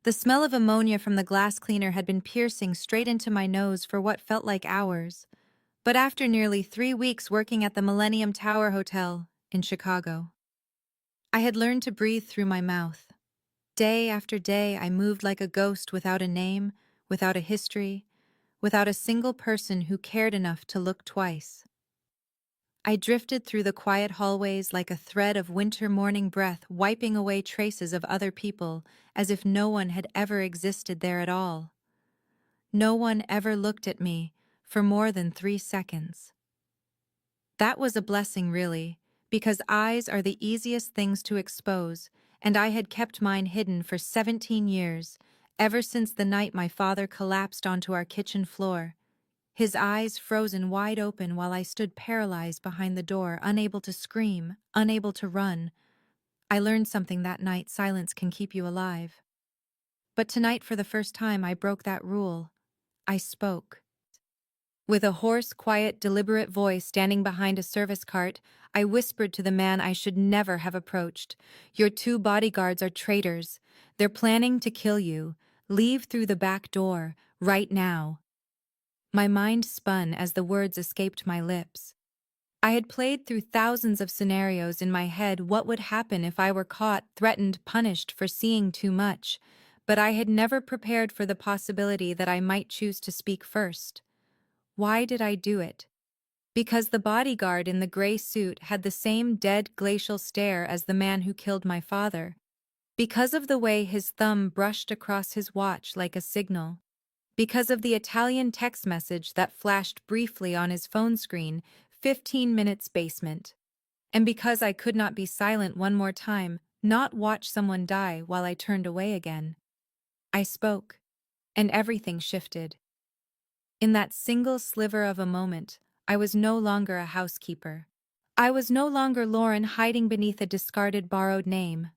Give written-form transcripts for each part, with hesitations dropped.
The smell of ammonia from the glass cleaner had been piercing straight into my nose for what felt like hours. But after nearly 3 weeks working at the Millennium Tower Hotel in Chicago, I had learned to breathe through my mouth. Day after day, I moved like a ghost without a name, without a history, without a single person who cared enough to look twice. I drifted through the quiet hallways like a thread of winter morning breath, wiping away traces of other people as if no one had ever existed there at all. No one ever looked at me for more than 3 seconds. That was a blessing, really, because eyes are the easiest things to expose, and I had kept mine hidden for 17 years, ever since the night my father collapsed onto our kitchen floor, his eyes frozen wide open while I stood paralyzed behind the door, unable to scream, unable to run. I learned something that night: silence can keep you alive. But tonight, for the first time, I broke that rule. I spoke. With a hoarse, quiet, deliberate voice standing behind a service cart, I whispered to the man I should never have approached. "Your 2 bodyguards are traitors. They're planning to kill you. Leave through the back door, right now." My mind spun as the words escaped my lips. I had played through thousands of scenarios in my head: what would happen if I were caught, threatened, punished for seeing too much, but I had never prepared for the possibility that I might choose to speak first. Why did I do it? Because the bodyguard in the gray suit had the same dead glacial stare as the man who killed my father. Because of the way his thumb brushed across his watch like a signal. Because of the Italian text message that flashed briefly on his phone screen: 15 minutes basement. And because I could not be silent one more time, not watch someone die while I turned away again. I spoke, and everything shifted. In that single sliver of a moment, I was no longer a housekeeper. I was no longer Lauren hiding beneath a discarded borrowed name.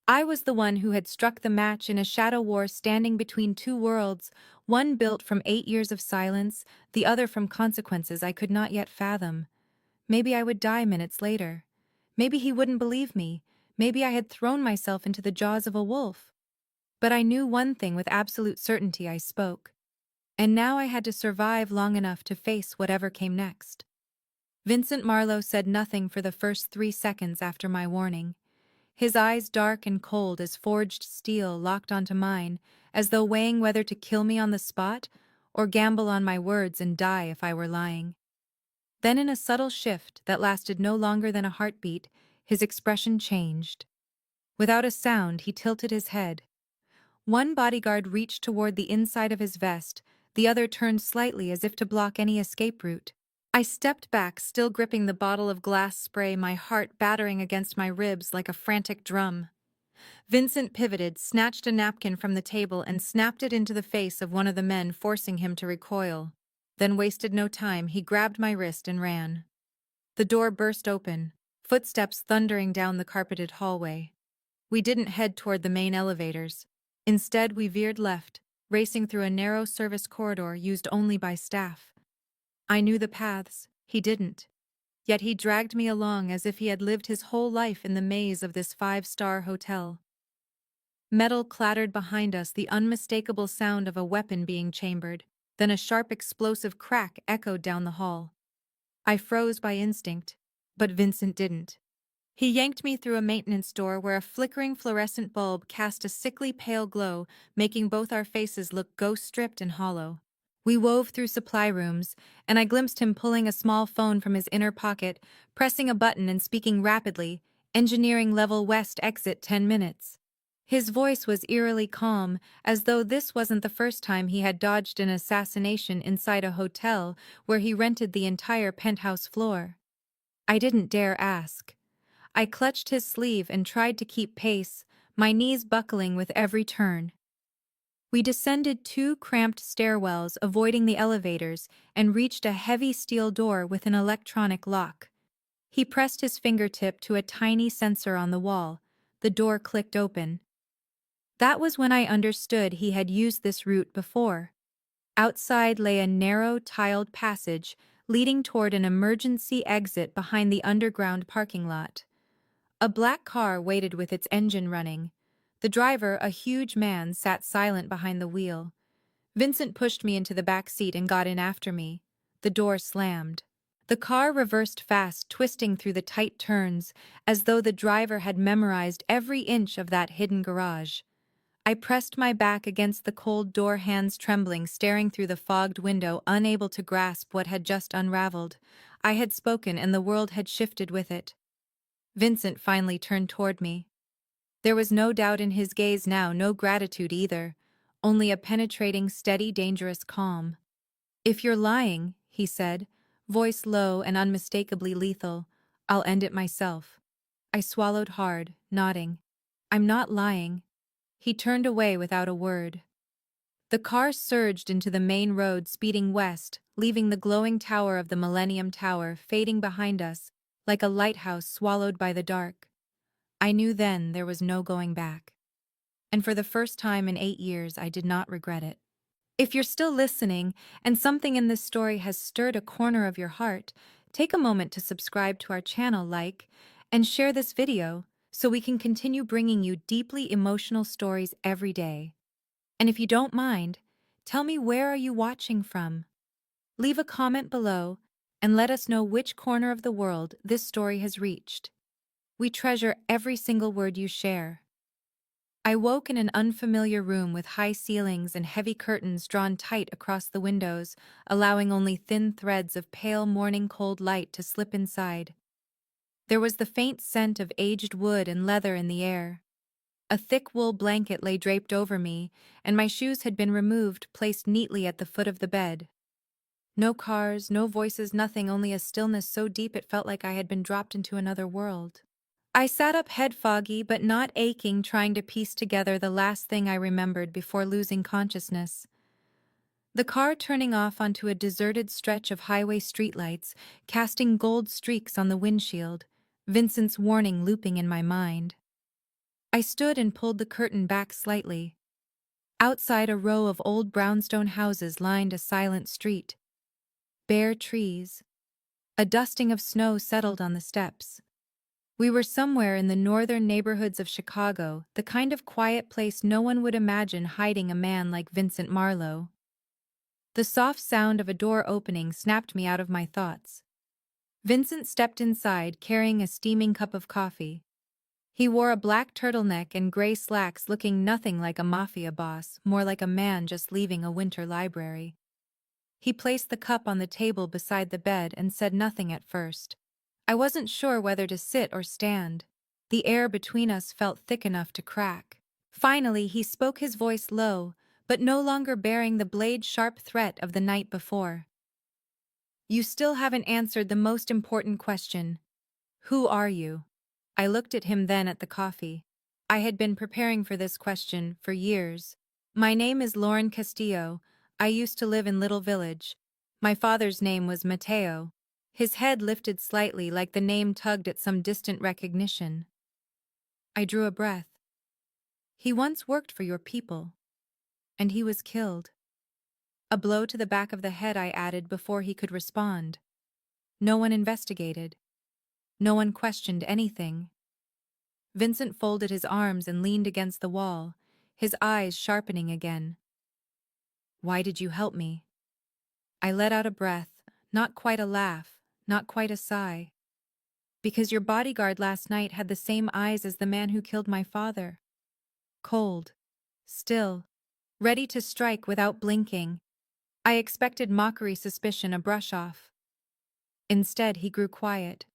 I was the one who had struck the match in a shadow war, standing between two worlds, one built from 8 years of silence, the other from consequences I could not yet fathom. Maybe I would die minutes later. Maybe he wouldn't believe me. Maybe I had thrown myself into the jaws of a wolf. But I knew one thing with absolute certainty: I spoke. And now I had to survive long enough to face whatever came next. Vincent Marlowe said nothing for the first 3 seconds after my warning. His eyes dark and cold as forged steel locked onto mine, as though weighing whether to kill me on the spot or gamble on my words and die if I were lying. Then, in a subtle shift that lasted no longer than a heartbeat, his expression changed. Without a sound, he tilted his head. One bodyguard reached toward the inside of his vest, the other turned slightly as if to block any escape route. I stepped back, still gripping the bottle of glass spray, my heart battering against my ribs like a frantic drum. Vincent pivoted, snatched a napkin from the table, and snapped it into the face of one of the men, forcing him to recoil. Then wasted no time, he grabbed my wrist and ran. The door burst open, footsteps thundering down the carpeted hallway. We didn't head toward the main elevators. Instead, we veered left, racing through a narrow service corridor used only by staff. I knew the paths, he didn't. Yet he dragged me along as if he had lived his whole life in the maze of this 5-star hotel. Metal clattered behind us, the unmistakable sound of a weapon being chambered. Then a sharp explosive crack echoed down the hall. I froze by instinct, but Vincent didn't. He yanked me through a maintenance door where a flickering fluorescent bulb cast a sickly pale glow, making both our faces look ghost-stripped and hollow. We wove through supply rooms, and I glimpsed him pulling a small phone from his inner pocket, pressing a button and speaking rapidly: "Engineering level west, exit 10 minutes." His voice was eerily calm, as though this wasn't the first time he had dodged an assassination inside a hotel where he rented the entire penthouse floor. I didn't dare ask. I clutched his sleeve and tried to keep pace, my knees buckling with every turn. We descended 2 cramped stairwells, avoiding the elevators, and reached a heavy steel door with an electronic lock. He pressed his fingertip to a tiny sensor on the wall. The door clicked open. That was when I understood he had used this route before. Outside lay a narrow, tiled passage leading toward an emergency exit behind the underground parking lot. A black car waited with its engine running. The driver, a huge man, sat silent behind the wheel. Vincent pushed me into the back seat and got in after me. The door slammed. The car reversed fast, twisting through the tight turns, as though the driver had memorized every inch of that hidden garage. I pressed my back against the cold door, hands trembling, staring through the fogged window, unable to grasp what had just unraveled. I had spoken, and the world had shifted with it. Vincent finally turned toward me. There was no doubt in his gaze now, no gratitude either, only a penetrating, steady, dangerous calm. "If you're lying," he said, voice low and unmistakably lethal, "I'll end it myself." I swallowed hard, nodding. "I'm not lying." He turned away without a word. The car surged into the main road, speeding west, leaving the glowing tower of the Millennium Tower fading behind us, like a lighthouse swallowed by the dark. I knew then there was no going back. And for the first time in 8 years, I did not regret it. If you're still listening, and something in this story has stirred a corner of your heart, take a moment to subscribe to our channel, and share this video so we can continue bringing you deeply emotional stories every day. And if you don't mind, tell me, where are you watching from? Leave a comment below and let us know which corner of the world this story has reached. We treasure every single word you share. I woke in an unfamiliar room with high ceilings and heavy curtains drawn tight across the windows, allowing only thin threads of pale morning cold light to slip inside. There was the faint scent of aged wood and leather in the air. A thick wool blanket lay draped over me, and my shoes had been removed, placed neatly at the foot of the bed. No cars, no voices, nothing, only a stillness so deep it felt like I had been dropped into another world. I sat up, head foggy but not aching, trying to piece together the last thing I remembered before losing consciousness. The car turning off onto a deserted stretch of highway streetlights, casting gold streaks on the windshield, Vincent's warning looping in my mind. I stood and pulled the curtain back slightly. Outside, a row of old brownstone houses lined a silent street. Bare trees. A dusting of snow settled on the steps. We were somewhere in the northern neighborhoods of Chicago, the kind of quiet place no one would imagine hiding a man like Vincent Marlowe. The soft sound of a door opening snapped me out of my thoughts. Vincent stepped inside, carrying a steaming cup of coffee. He wore a black turtleneck and gray slacks, looking nothing like a mafia boss, more like a man just leaving a winter library. He placed the cup on the table beside the bed and said nothing at first. I wasn't sure whether to sit or stand. The air between us felt thick enough to crack. Finally, he spoke, his voice low, but no longer bearing the blade-sharp threat of the night before. "You still haven't answered the most important question. Who are you?" I looked at him, then at the coffee. I had been preparing for this question for years. "My name is Lauren Castillo. I used to live in Little Village. My father's name was Mateo." His head lifted slightly, like the name tugged at some distant recognition. I drew a breath. "He once worked for your people. And he was killed." A blow to the back of the head, I added before he could respond. No one investigated. No one questioned anything. Vincent folded his arms and leaned against the wall, his eyes sharpening again. "Why did you help me?" I let out a breath, not quite a laugh, not quite a sigh. "Because your bodyguard last night had the same eyes as the man who killed my father. Cold. Still. Ready to strike without blinking." I expected mockery, suspicion, a brush-off. Instead, he grew quiet.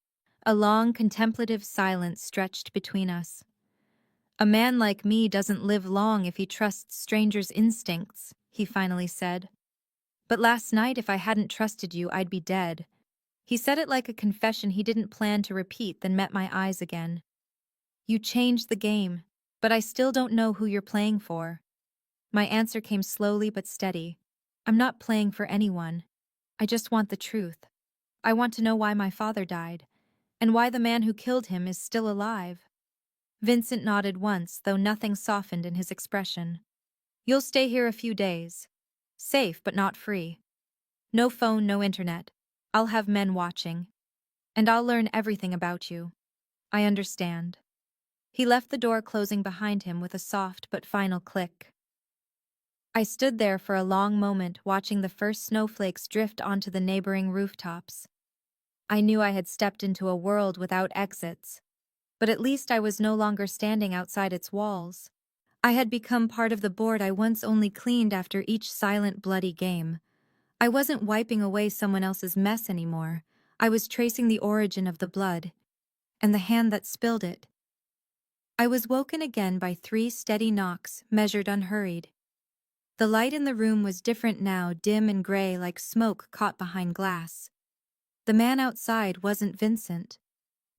A long, contemplative silence stretched between us. "A man like me doesn't live long if he trusts strangers' instincts," he finally said. "But last night, if I hadn't trusted you, I'd be dead." He said it like a confession he didn't plan to repeat, then met my eyes again. "You changed the game, but I still don't know who you're playing for." My answer came slowly but steady. "I'm not playing for anyone. I just want the truth. I want to know why my father died, and why the man who killed him is still alive." Vincent nodded once, though nothing softened in his expression. "You'll stay here a few days. Safe, but not free. No phone, no internet. I'll have men watching. And I'll learn everything about you." "I understand." He left the door closing behind him with a soft but final click. I stood there for a long moment watching the first snowflakes drift onto the neighboring rooftops. I knew I had stepped into a world without exits, but at least I was no longer standing outside its walls. I had become part of the board I once only cleaned after each silent, bloody game. I wasn't wiping away someone else's mess anymore. I was tracing the origin of the blood, and the hand that spilled it. I was woken again by 3 steady knocks, measured unhurried. The light in the room was different now, dim and gray like smoke caught behind glass. The man outside wasn't Vincent.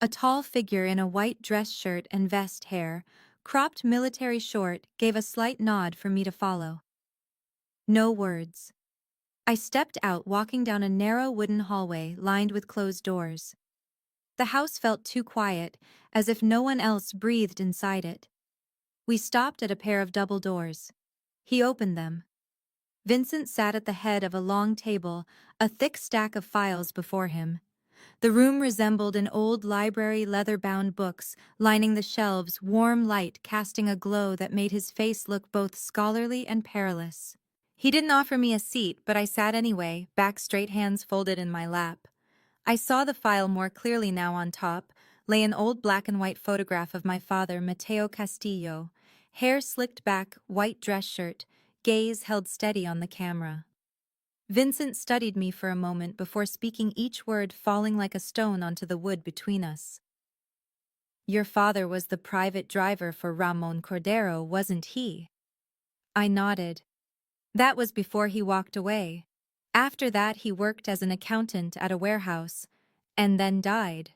A tall figure in a white dress shirt and vest, hair, cropped military short, gave a slight nod for me to follow. No words. I stepped out, walking down a narrow wooden hallway lined with closed doors. The house felt too quiet, as if no one else breathed inside it. We stopped at a pair of double doors. He opened them. Vincent sat at the head of a long table, a thick stack of files before him. The room resembled an old library, leather-bound books lining the shelves, warm light casting a glow that made his face look both scholarly and perilous. He didn't offer me a seat, but I sat anyway, back straight, hands folded in my lap. I saw the file more clearly now. On top lay an old black and white photograph of my father, Mateo Castillo, hair slicked back, white dress shirt, gaze held steady on the camera. Vincent studied me for a moment before speaking, each word falling like a stone onto the wood between us. "Your father was the private driver for Ramon Cordero, wasn't he?" I nodded. "That was before he walked away. After that he worked as an accountant at a warehouse, and then died."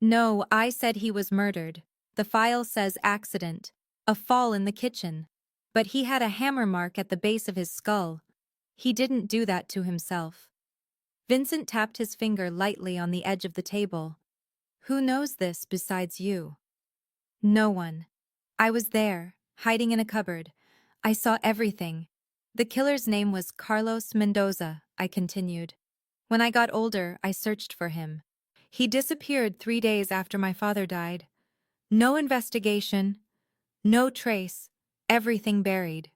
"No, I said he was murdered. The file says accident, a fall in the kitchen. But he had a hammer mark at the base of his skull. He didn't do that to himself." Vincent tapped his finger lightly on the edge of the table. "Who knows this besides you?" "No one. I was there, hiding in a cupboard. I saw everything. The killer's name was Carlos Mendoza," I continued. "When I got older, I searched for him. He disappeared 3 days after my father died. No investigation, no trace, everything buried."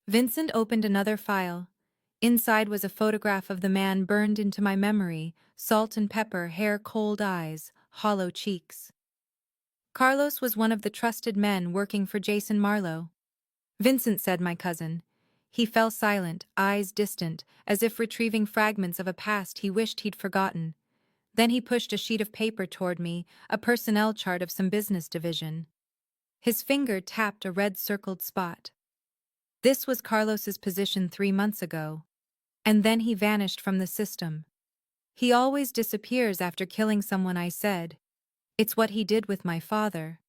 Vincent opened another file. Inside was a photograph of the man burned into my memory, salt and pepper, hair, cold eyes, hollow cheeks. "Carlos was one of the trusted men working for Jason Marlowe," Vincent said, my cousin. He fell silent, eyes distant, as if retrieving fragments of a past he wished he'd forgotten. Then he pushed a sheet of paper toward me, a personnel chart of some business division. His finger tapped a red-circled spot. This was Carlos's position 3 months ago. And then he vanished from the system. "He always disappears after killing someone," I said. "It's what he did with my father."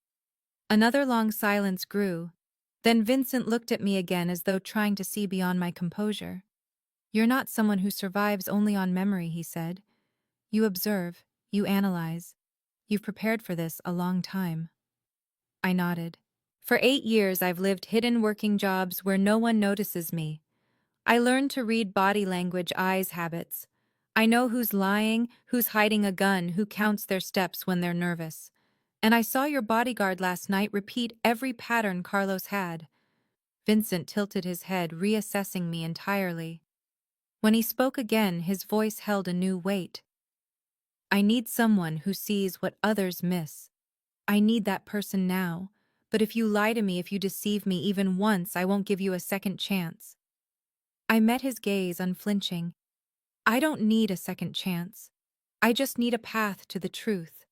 Another long silence grew. Then Vincent looked at me again, as though trying to see beyond my composure. "You're not someone who survives only on memory," he said. "You observe, you analyze. You've prepared for this a long time." I nodded. "For 8 years I've lived hidden, working jobs where no one notices me. I learned to read body language, eyes, habits. I know who's lying, who's hiding a gun, who counts their steps when they're nervous. And I saw your bodyguard last night repeat every pattern Carlos had." Vincent tilted his head, reassessing me entirely. When he spoke again, his voice held a new weight. "I need someone who sees what others miss. I need that person now. But if you lie to me, if you deceive me even once, I won't give you a second chance." I met his gaze, unflinching. "I don't need a second chance. I just need a path to the truth."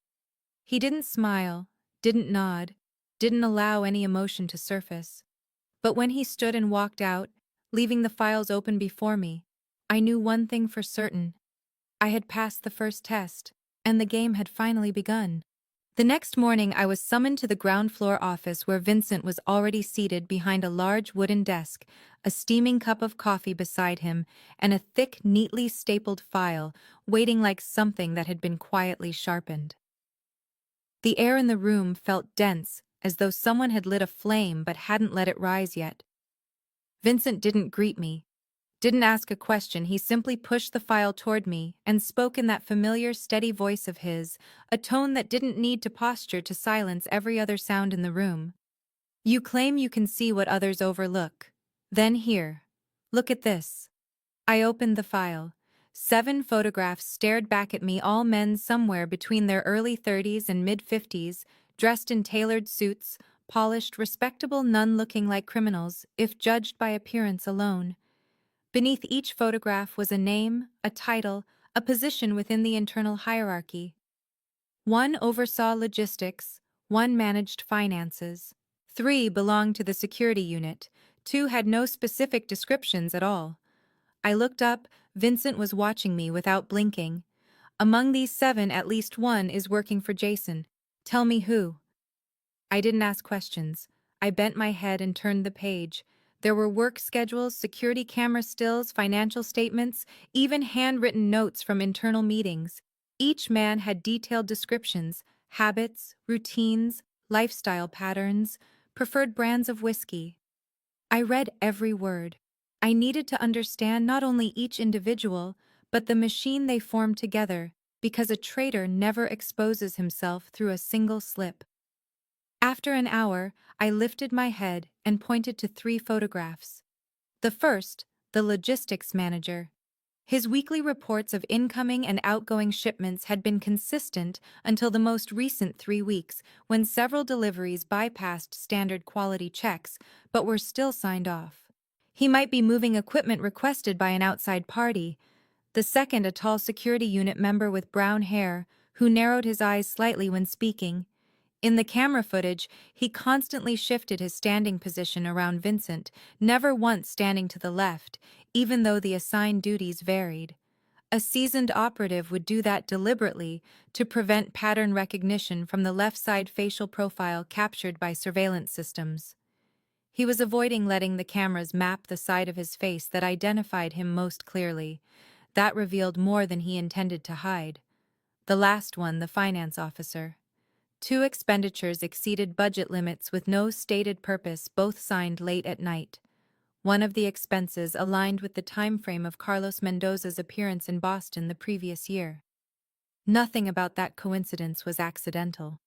He didn't smile, didn't nod, didn't allow any emotion to surface. But when he stood and walked out, leaving the files open before me, I knew one thing for certain. I had passed the first test, and the game had finally begun. The next morning I was summoned to the ground floor office, where Vincent was already seated behind a large wooden desk, a steaming cup of coffee beside him, and a thick, neatly stapled file, waiting like something that had been quietly sharpened. The air in the room felt dense, as though someone had lit a flame but hadn't let it rise yet. Vincent didn't greet me. Didn't ask a question, he simply pushed the file toward me and spoke in that familiar, steady voice of his, a tone that didn't need to posture to silence every other sound in the room. You claim you can see what others overlook. Then here. Look at this. I opened the file. 7 photographs stared back at me, all men somewhere between their early 30s and mid-50s, dressed in tailored suits, polished, respectable, none looking like criminals, if judged by appearance alone. Beneath each photograph was a name, a title, a position within the internal hierarchy. One oversaw logistics, one managed finances. 3 belonged to the security unit, 2 had no specific descriptions at all. I looked up. Vincent was watching me without blinking. Among these 7, at least one is working for Jason. Tell me who. I didn't ask questions. I bent my head and turned the page. There were work schedules, security camera stills, financial statements, even handwritten notes from internal meetings. Each man had detailed descriptions, habits, routines, lifestyle patterns, preferred brands of whiskey. I read every word. I needed to understand not only each individual, but the machine they formed together, because a traitor never exposes himself through a single slip. After an hour, I lifted my head and pointed to 3 photographs. The first, the logistics manager. His weekly reports of incoming and outgoing shipments had been consistent until the most recent 3 weeks, when several deliveries bypassed standard quality checks but were still signed off. He might be moving equipment requested by an outside party. The second, a tall security unit member with brown hair, who narrowed his eyes slightly when speaking. In the camera footage, he constantly shifted his standing position around Vincent, never once standing to the left, even though the assigned duties varied. A seasoned operative would do that deliberately to prevent pattern recognition from the left side facial profile captured by surveillance systems. He was avoiding letting the cameras map the side of his face that identified him most clearly. That revealed more than he intended to hide. The last one, the finance officer. 2 expenditures exceeded budget limits with no stated purpose, both signed late at night. One of the expenses aligned with the time frame of Carlos Mendoza's appearance in Boston the previous year. Nothing about that coincidence was accidental.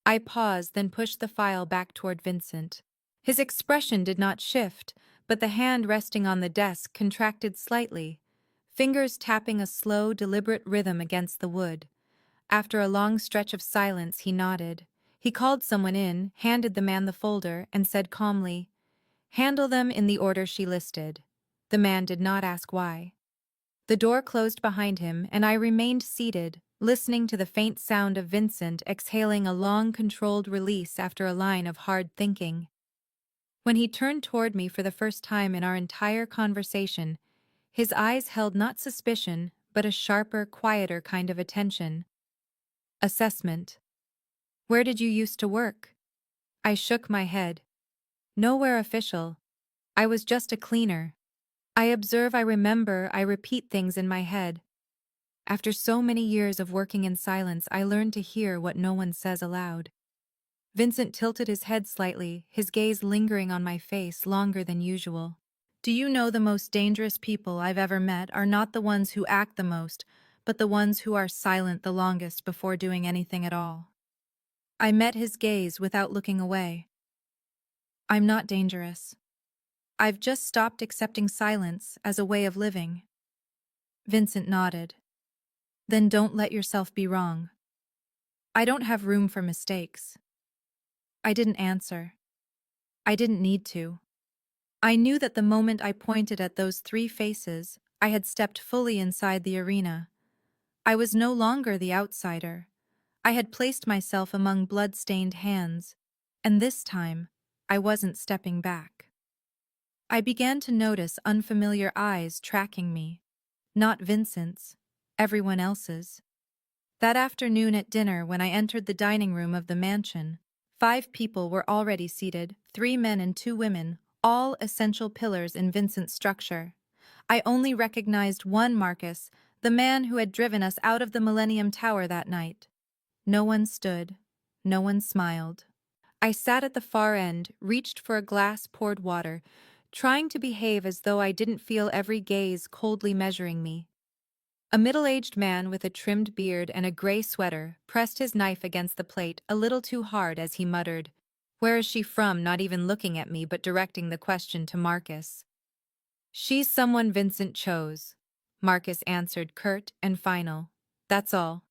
I paused, then pushed the file back toward Vincent. His expression did not shift, but the hand resting on the desk contracted slightly, fingers tapping a slow, deliberate rhythm against the wood. After a long stretch of silence, he nodded. He called someone in, handed the man the folder, and said calmly, "Handle them in the order she listed." The man did not ask why. The door closed behind him, and I remained seated, listening to the faint sound of Vincent exhaling a long, controlled release after a line of hard thinking. When he turned toward me for the first time in our entire conversation, his eyes held not suspicion, but a sharper, quieter kind of attention. Assessment. Where did you used to work? I shook my head. Nowhere official. I was just a cleaner. I observe, I remember, I repeat things in my head. After so many years of working in silence, I learned to hear what no one says aloud. Vincent tilted his head slightly, his gaze lingering on my face longer than usual. Do you know the most dangerous people I've ever met are not the ones who act the most, but the ones who are silent the longest before doing anything at all? I met his gaze without looking away. I'm not dangerous. I've just stopped accepting silence as a way of living. Vincent nodded. Then don't let yourself be wrong. I don't have room for mistakes. I didn't answer. I didn't need to. I knew that the moment I pointed at those 3 faces, I had stepped fully inside the arena. I was no longer the outsider. I had placed myself among blood-stained hands, and this time, I wasn't stepping back. I began to notice unfamiliar eyes tracking me. Not Vincent's, everyone else's. That afternoon at dinner, when I entered the dining room of the mansion, 5 people were already seated, 3 men and 2 women, all essential pillars in Vincent's structure. I only recognized one Marcus, the man who had driven us out of the Millennium Tower that night. No one stood. No one smiled. I sat at the far end, reached for a glass, poured water, trying to behave as though I didn't feel every gaze coldly measuring me. A middle-aged man with a trimmed beard and a gray sweater pressed his knife against the plate a little too hard as he muttered, "Where is she from?" not even looking at me but directing the question to Marcus. "She's someone Vincent chose," Marcus answered, curt and final. "That's all."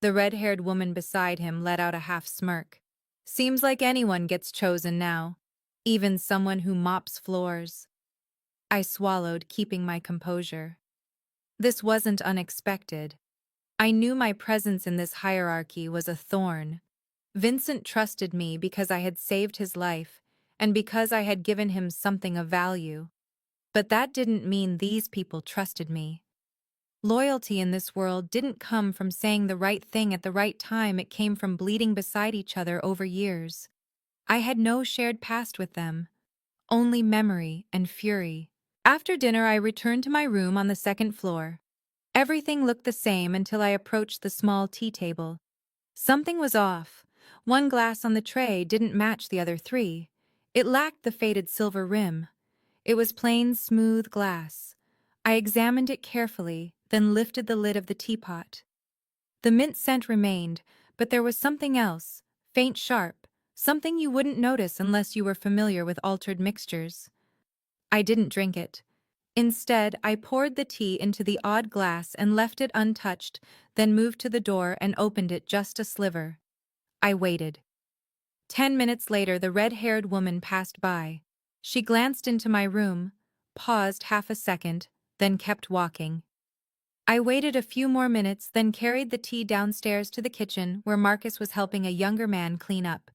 The red-haired woman beside him let out a half-smirk. "Seems like anyone gets chosen now. Even someone who mops floors." I swallowed, keeping my composure. This wasn't unexpected. I knew my presence in this hierarchy was a thorn. Vincent trusted me because I had saved his life, and because I had given him something of value. But that didn't mean these people trusted me. Loyalty in this world didn't come from saying the right thing at the right time, it came from bleeding beside each other over years. I had no shared past with them, only memory and fury. After dinner, I returned to my room on the second floor. Everything looked the same until I approached the small tea table. Something was off. One glass on the tray didn't match the other three. It lacked the faded silver rim. It was plain, smooth glass. I examined it carefully, then lifted the lid of the teapot. The mint scent remained, but there was something else, faint, sharp, something you wouldn't notice unless you were familiar with altered mixtures. I didn't drink it. Instead, I poured the tea into the odd glass and left it untouched, then moved to the door and opened it just a sliver. I waited. 10 minutes later, the red-haired woman passed by. She glanced into my room, paused half a second, then kept walking. I waited a few more minutes, then carried the tea downstairs to the kitchen where Marcus was helping a younger man clean up.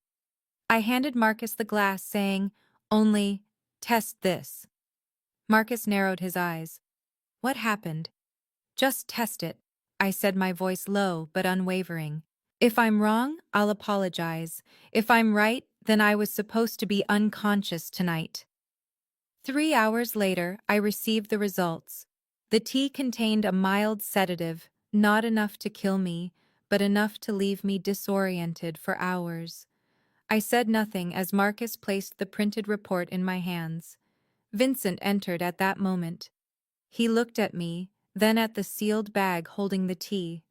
I handed Marcus the glass, saying, "Only, test this." Marcus narrowed his eyes. "What happened?" "Just test it," I said, my voice low but unwavering. "If I'm wrong, I'll apologize. If I'm right, then I was supposed to be unconscious tonight." 3 hours later, I received the results. The tea contained a mild sedative, not enough to kill me, but enough to leave me disoriented for hours. I said nothing as Marcus placed the printed report in my hands. Vincent entered at that moment. He looked at me, then at the sealed bag holding the tea.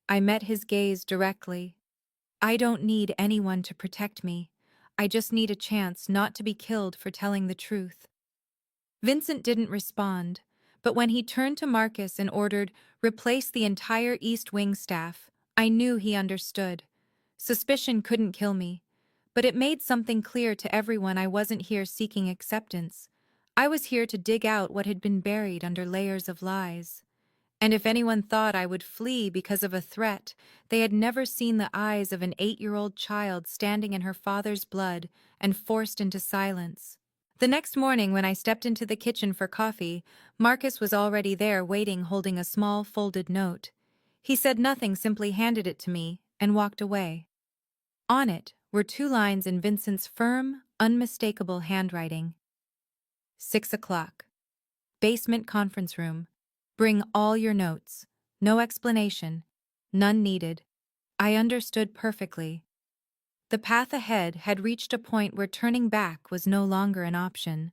I met his gaze directly. "I don't need anyone to protect me. I just need a chance not to be killed for telling the truth." Vincent didn't respond, but when he turned to Marcus and ordered, "Replace the entire East Wing staff," I knew he understood. Suspicion couldn't kill me, but it made something clear to everyone: I wasn't here seeking acceptance. I was here to dig out what had been buried under layers of lies. And if anyone thought I would flee because of a threat, they had never seen the eyes of an 8-year-old child standing in her father's blood and forced into silence. The next morning, when I stepped into the kitchen for coffee, Marcus was already there waiting, holding a small folded note. He said nothing, simply handed it to me and walked away. On it were 2 lines in Vincent's firm, unmistakable handwriting. 6 o'clock. Basement conference room. Bring all your notes. No explanation. None needed. I understood perfectly. The path ahead had reached a point where turning back was no longer an option.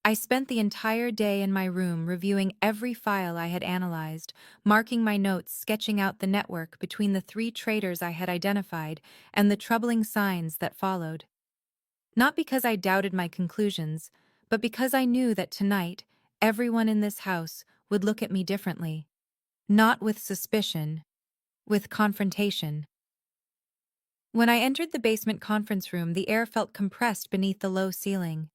I spent the entire day in my room reviewing every file I had analyzed, marking my notes, sketching out the network between the 3 traitors I had identified and the troubling signs that followed. Not because I doubted my conclusions, but because I knew that tonight, everyone in this house would look at me differently. Not with suspicion, with confrontation. When I entered the basement conference room, the air felt compressed beneath the low ceiling.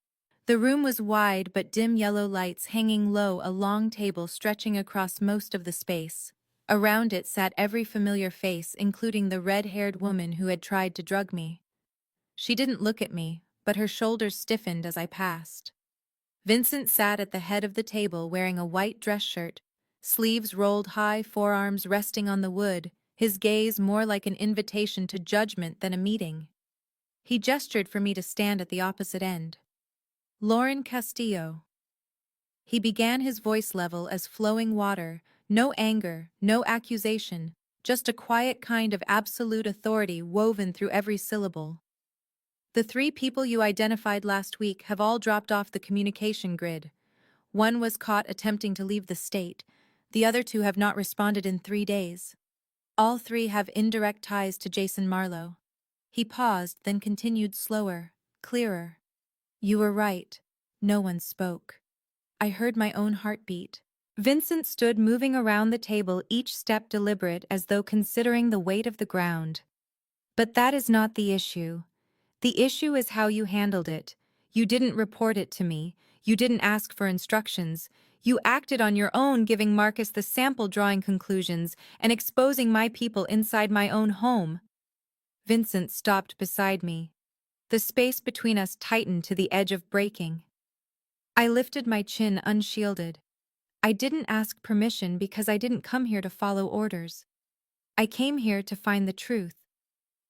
The room was wide but dim, yellow lights hanging low, a long table stretching across most of the space. Around it sat every familiar face, including the red-haired woman who had tried to drug me. She didn't look at me, but her shoulders stiffened as I passed. Vincent sat at the head of the table wearing a white dress shirt, sleeves rolled high, forearms resting on the wood, his gaze more like an invitation to judgment than a meeting. He gestured for me to stand at the opposite end. "Lauren Castillo." He began, his voice level as flowing water, no anger, no accusation, just a quiet kind of absolute authority woven through every syllable. The 3 people you identified last week have all dropped off the communication grid. One was caught attempting to leave the state. The other 2 have not responded in 3 days. All 3 have indirect ties to Jason Marlowe. He paused, then continued slower, clearer. You were right. No one spoke. I heard my own heartbeat. Vincent stood moving around the table, each step deliberate as though considering the weight of the ground. But that is not the issue. The issue is how you handled it. You didn't report it to me. You didn't ask for instructions. You acted on your own, giving Marcus the sample, drawing conclusions, and exposing my people inside my own home. Vincent stopped beside me. The space between us tightened to the edge of breaking. I lifted my chin unshielded. I didn't ask permission because I didn't come here to follow orders. I came here to find the truth.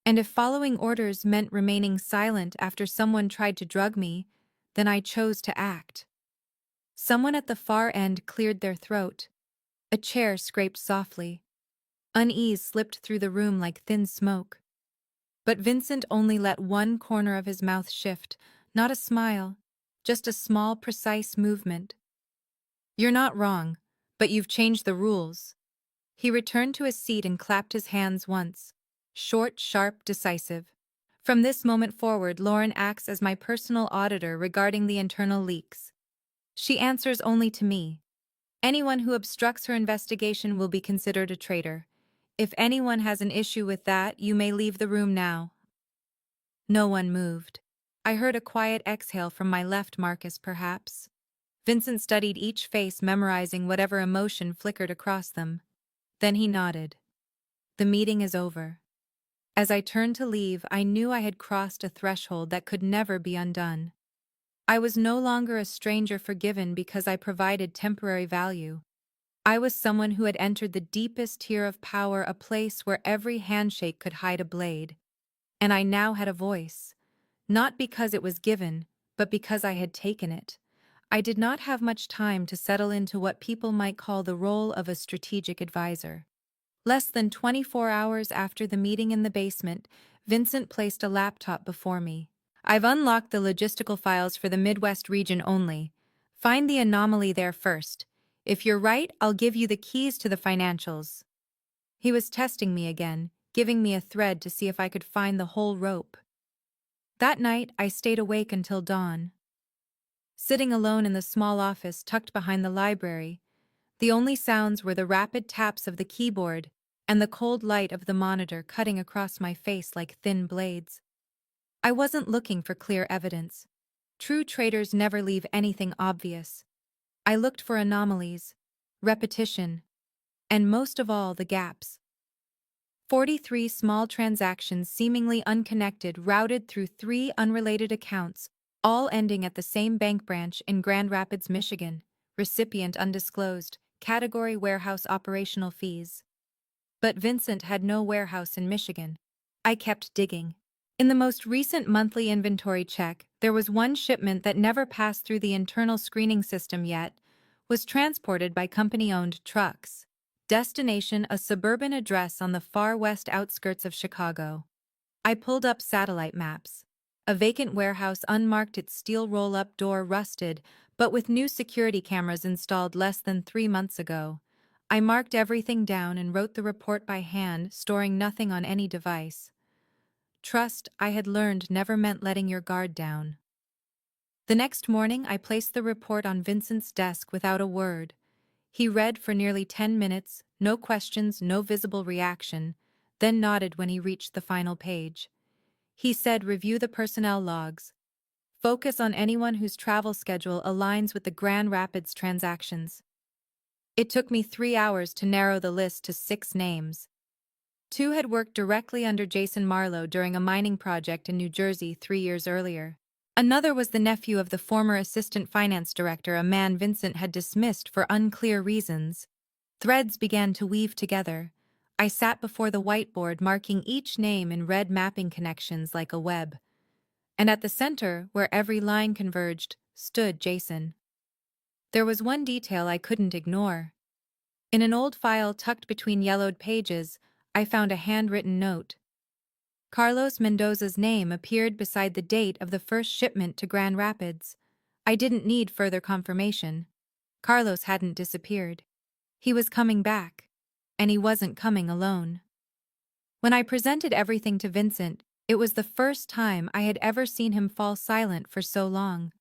And if following orders meant remaining silent after someone tried to drug me, then I chose to act. Someone at the far end cleared their throat. A chair scraped softly. Unease slipped through the room like thin smoke. But Vincent only let one corner of his mouth shift, not a smile, just a small, precise movement. You're not wrong, but you've changed the rules. He returned to his seat and clapped his hands once. Short, sharp, decisive. From this moment forward, Lauren acts as my personal auditor regarding the internal leaks. She answers only to me. Anyone who obstructs her investigation will be considered a traitor. If anyone has an issue with that, you may leave the room now. No one moved. I heard a quiet exhale from my left, Marcus, perhaps. Vincent studied each face, memorizing whatever emotion flickered across them. Then he nodded. The meeting is over. As I turned to leave, I knew I had crossed a threshold that could never be undone. I was no longer a stranger forgiven because I provided temporary value. I was someone who had entered the deepest tier of power, a place where every handshake could hide a blade. And I now had a voice. Not because it was given, but because I had taken it. I did not have much time to settle into what people might call the role of a strategic advisor. Less than 24 hours after the meeting in the basement, Vincent placed a laptop before me. I've unlocked the logistical files for the Midwest region only. Find the anomaly there first. If you're right, I'll give you the keys to the financials. He was testing me again, giving me a thread to see if I could find the whole rope. That night, I stayed awake until dawn. Sitting alone in the small office tucked behind the library, the only sounds were the rapid taps of the keyboard and the cold light of the monitor cutting across my face like thin blades. I wasn't looking for clear evidence. True traders never leave anything obvious. I looked for anomalies, repetition, and most of all, the gaps. 43 small transactions seemingly unconnected routed through 3 unrelated accounts, all ending at the same bank branch in Grand Rapids, Michigan. Recipient undisclosed, category warehouse operational fees. But Vincent had no warehouse in Michigan. I kept digging. In the most recent monthly inventory check, there was one shipment that never passed through the internal screening system yet, was transported by company-owned trucks. Destination: a suburban address on the far west outskirts of Chicago. I pulled up satellite maps. A vacant warehouse, unmarked, its steel roll-up door rusted, but with new security cameras installed less than 3 months ago. I marked everything down and wrote the report by hand, storing nothing on any device. Trust, I had learned, never meant letting your guard down. The next morning, I placed the report on Vincent's desk without a word. He read for nearly 10 minutes, no questions, no visible reaction, then nodded when he reached the final page. He said, "Review the personnel logs. Focus on anyone whose travel schedule aligns with the Grand Rapids transactions." It took me 3 hours to narrow the list to 6 names. 2 had worked directly under Jason Marlowe during a mining project in New Jersey 3 years earlier. Another was the nephew of the former assistant finance director, a man Vincent had dismissed for unclear reasons. Threads began to weave together. I sat before the whiteboard, marking each name in red, mapping connections like a web. And at the center, where every line converged, stood Jason. There was one detail I couldn't ignore. In an old file tucked between yellowed pages, I found a handwritten note. Carlos Mendoza's name appeared beside the date of the first shipment to Grand Rapids. I didn't need further confirmation. Carlos hadn't disappeared. He was coming back. And he wasn't coming alone. When I presented everything to Vincent, it was the first time I had ever seen him fall silent for so long.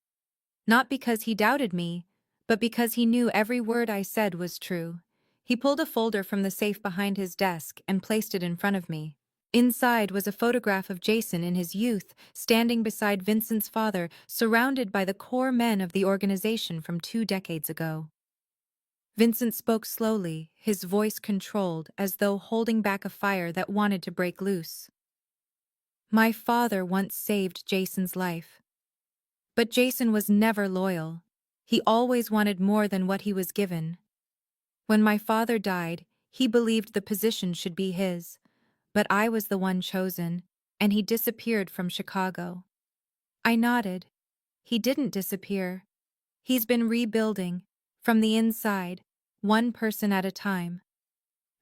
Not because he doubted me, but because he knew every word I said was true. He pulled a folder from the safe behind his desk and placed it in front of me. Inside was a photograph of Jason in his youth, standing beside Vincent's father, surrounded by the core men of the organization from 2 decades ago. Vincent spoke slowly, his voice controlled, as though holding back a fire that wanted to break loose. My father once saved Jason's life. But Jason was never loyal. He always wanted more than what he was given. When my father died, he believed the position should be his. But I was the one chosen, and he disappeared from Chicago. I nodded. He didn't disappear. He's been rebuilding, from the inside, one person at a time.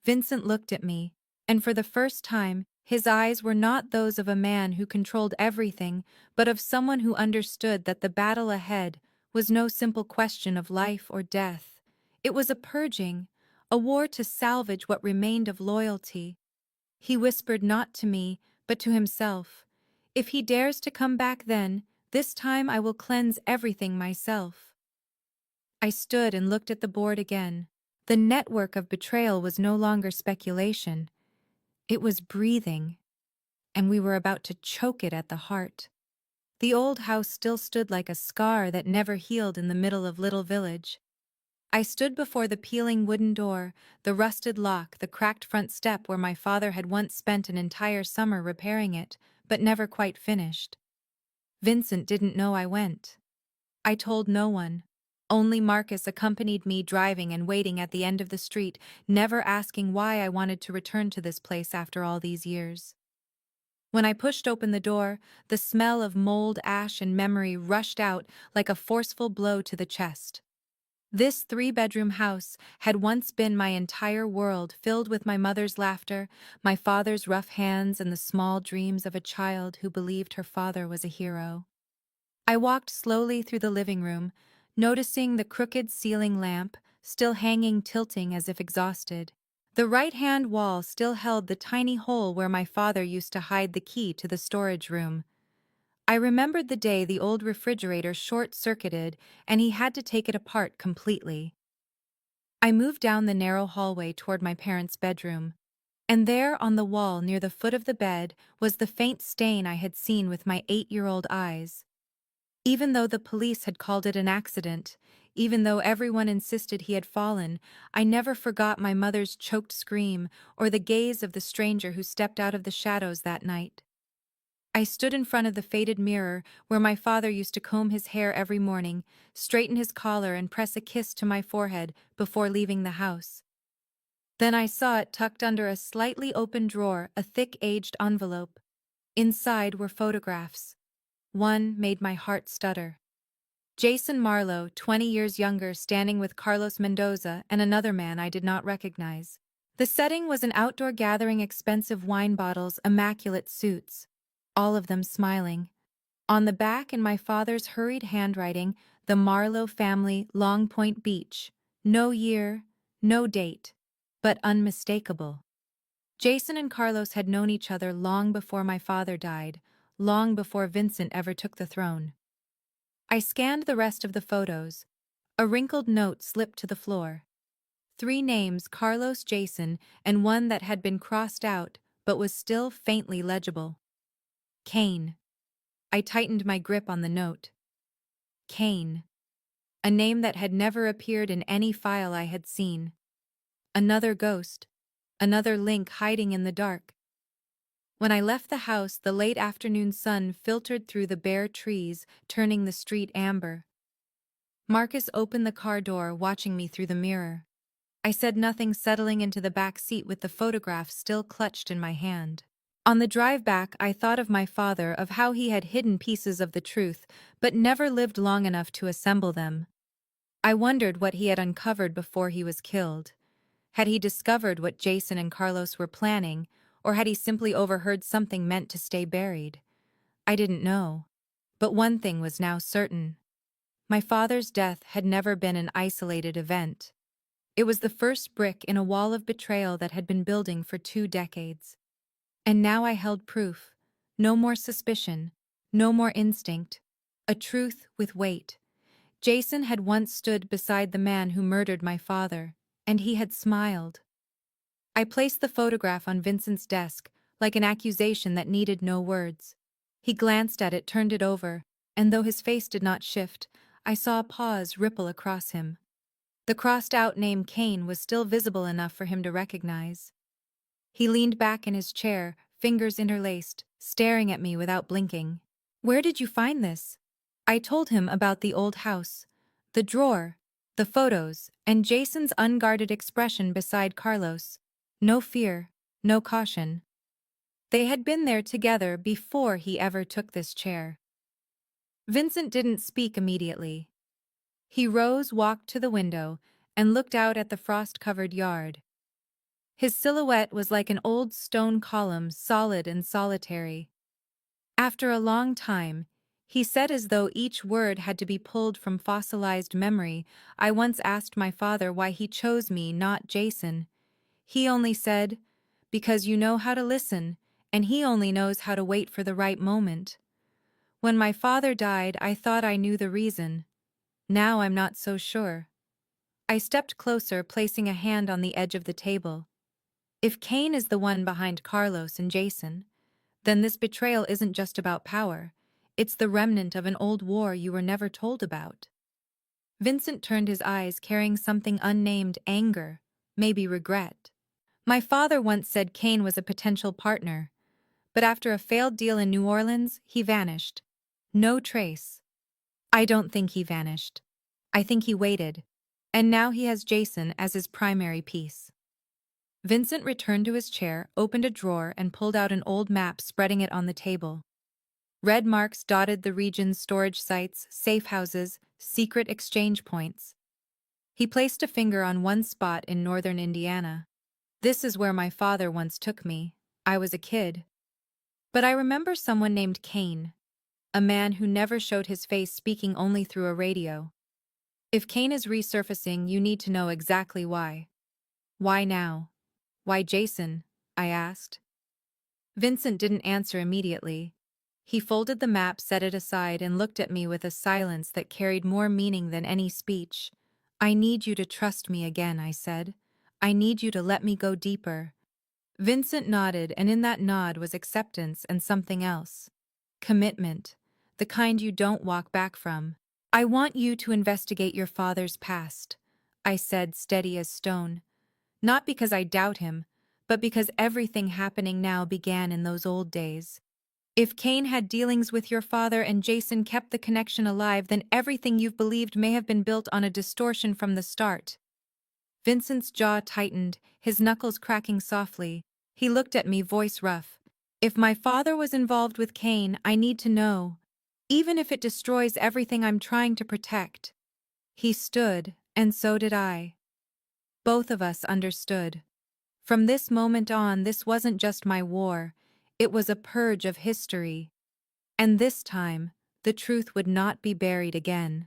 Vincent looked at me, and for the first time, his eyes were not those of a man who controlled everything, but of someone who understood that the battle ahead was no simple question of life or death. It was a purging, a war to salvage what remained of loyalty. He whispered not to me, but to himself. If he dares to come back then, this time I will cleanse everything myself. I stood and looked at the board again. The network of betrayal was no longer speculation. It was breathing, and we were about to choke it at the heart. The old house still stood like a scar that never healed in the middle of Little Village. I stood before the peeling wooden door, the rusted lock, the cracked front step where my father had once spent an entire summer repairing it, but never quite finished. Vincent didn't know I went. I told no one. Only Marcus accompanied me driving and waiting at the end of the street, never asking why I wanted to return to this place after all these years. When I pushed open the door, the smell of mold, ash, and memory rushed out like a forceful blow to the chest. This 3-bedroom house had once been my entire world, filled with my mother's laughter, my father's rough hands, and the small dreams of a child who believed her father was a hero. I walked slowly through the living room, noticing the crooked ceiling lamp, still hanging tilting as if exhausted. The right-hand wall still held the tiny hole where my father used to hide the key to the storage room. I remembered the day the old refrigerator short-circuited and he had to take it apart completely. I moved down the narrow hallway toward my parents' bedroom, and there on the wall near the foot of the bed was the faint stain I had seen with my 8-year-old eyes. Even though the police had called it an accident, even though everyone insisted he had fallen, I never forgot my mother's choked scream or the gaze of the stranger who stepped out of the shadows that night. I stood in front of the faded mirror where my father used to comb his hair every morning, straighten his collar, and press a kiss to my forehead before leaving the house. Then I saw it tucked under a slightly open drawer, a thick aged envelope. Inside were photographs. One made my heart stutter. Jason Marlowe, 20 years younger, standing with Carlos Mendoza and another man I did not recognize. The setting was an outdoor gathering, expensive wine bottles, immaculate suits. All of them smiling. On the back, in my father's hurried handwriting, the Marlowe family, Long Point Beach. No year, no date, but unmistakable. Jason and Carlos had known each other long before my father died, long before Vincent ever took the throne. I scanned the rest of the photos. A wrinkled note slipped to the floor. 3 names, Carlos, Jason, and one that had been crossed out, but was still faintly legible. Kane. I tightened my grip on the note. Kane. A name that had never appeared in any file I had seen. Another ghost. Another link hiding in the dark. When I left the house, the late afternoon sun filtered through the bare trees, turning the street amber. Marcus opened the car door, watching me through the mirror. I said nothing, settling into the back seat with the photograph still clutched in my hand. On the drive back, I thought of my father, of how he had hidden pieces of the truth, but never lived long enough to assemble them. I wondered what he had uncovered before he was killed. Had he discovered what Jason and Carlos were planning, or had he simply overheard something meant to stay buried? I didn't know. But one thing was now certain. My father's death had never been an isolated event. It was the first brick in a wall of betrayal that had been building for 2 decades. And now I held proof. No more suspicion, no more instinct. A truth with weight. Jason had once stood beside the man who murdered my father, and he had smiled. I placed the photograph on Vincent's desk, like an accusation that needed no words. He glanced at it, turned it over, and though his face did not shift, I saw a pause ripple across him. The crossed-out name Kane was still visible enough for him to recognize. He leaned back in his chair, fingers interlaced, staring at me without blinking. "Where did you find this?" I told him about the old house, the drawer, the photos, and Jason's unguarded expression beside Carlos. No fear, no caution. They had been there together before he ever took this chair. Vincent didn't speak immediately. He rose, walked to the window, and looked out at the frost-covered yard. His silhouette was like an old stone column, solid and solitary. After a long time, he said, as though each word had to be pulled from fossilized memory, "I once asked my father why he chose me, not Jason. He only said, 'Because you know how to listen, and he only knows how to wait for the right moment.' When my father died, I thought I knew the reason. Now I'm not so sure." I stepped closer, placing a hand on the edge of the table. If Kane is the one behind Carlos and Jason, then this betrayal isn't just about power. It's the remnant of an old war you were never told about. Vincent turned his eyes, carrying something unnamed: anger, maybe regret. My father once said Kane was a potential partner, but after a failed deal in New Orleans, he vanished. No trace. I don't think he vanished. I think he waited. And now he has Jason as his primary piece. Vincent returned to his chair, opened a drawer, and pulled out an old map, spreading it on the table. Red marks dotted the region's storage sites, safe houses, secret exchange points. He placed a finger on one spot in northern Indiana. "This is where my father once took me. I was a kid. But I remember someone named Kane, a man who never showed his face, speaking only through a radio. If Kane is resurfacing, you need to know exactly why." "Why now? Why Jason?" I asked. Vincent didn't answer immediately. He folded the map, set it aside, and looked at me with a silence that carried more meaning than any speech. "I need you to trust me again," I said. "I need you to let me go deeper." Vincent nodded, and in that nod was acceptance and something else. Commitment. The kind you don't walk back from. "I want you to investigate your father's past," I said, steady as stone. "Not because I doubt him, but because everything happening now began in those old days. If Kane had dealings with your father and Jason kept the connection alive, then everything you've believed may have been built on a distortion from the start." Vincent's jaw tightened, his knuckles cracking softly. He looked at me, voice rough. "If my father was involved with Kane, I need to know. Even if it destroys everything I'm trying to protect." He stood, and so did I. Both of us understood. From this moment on, this wasn't just my war. It was a purge of history. And this time, the truth would not be buried again.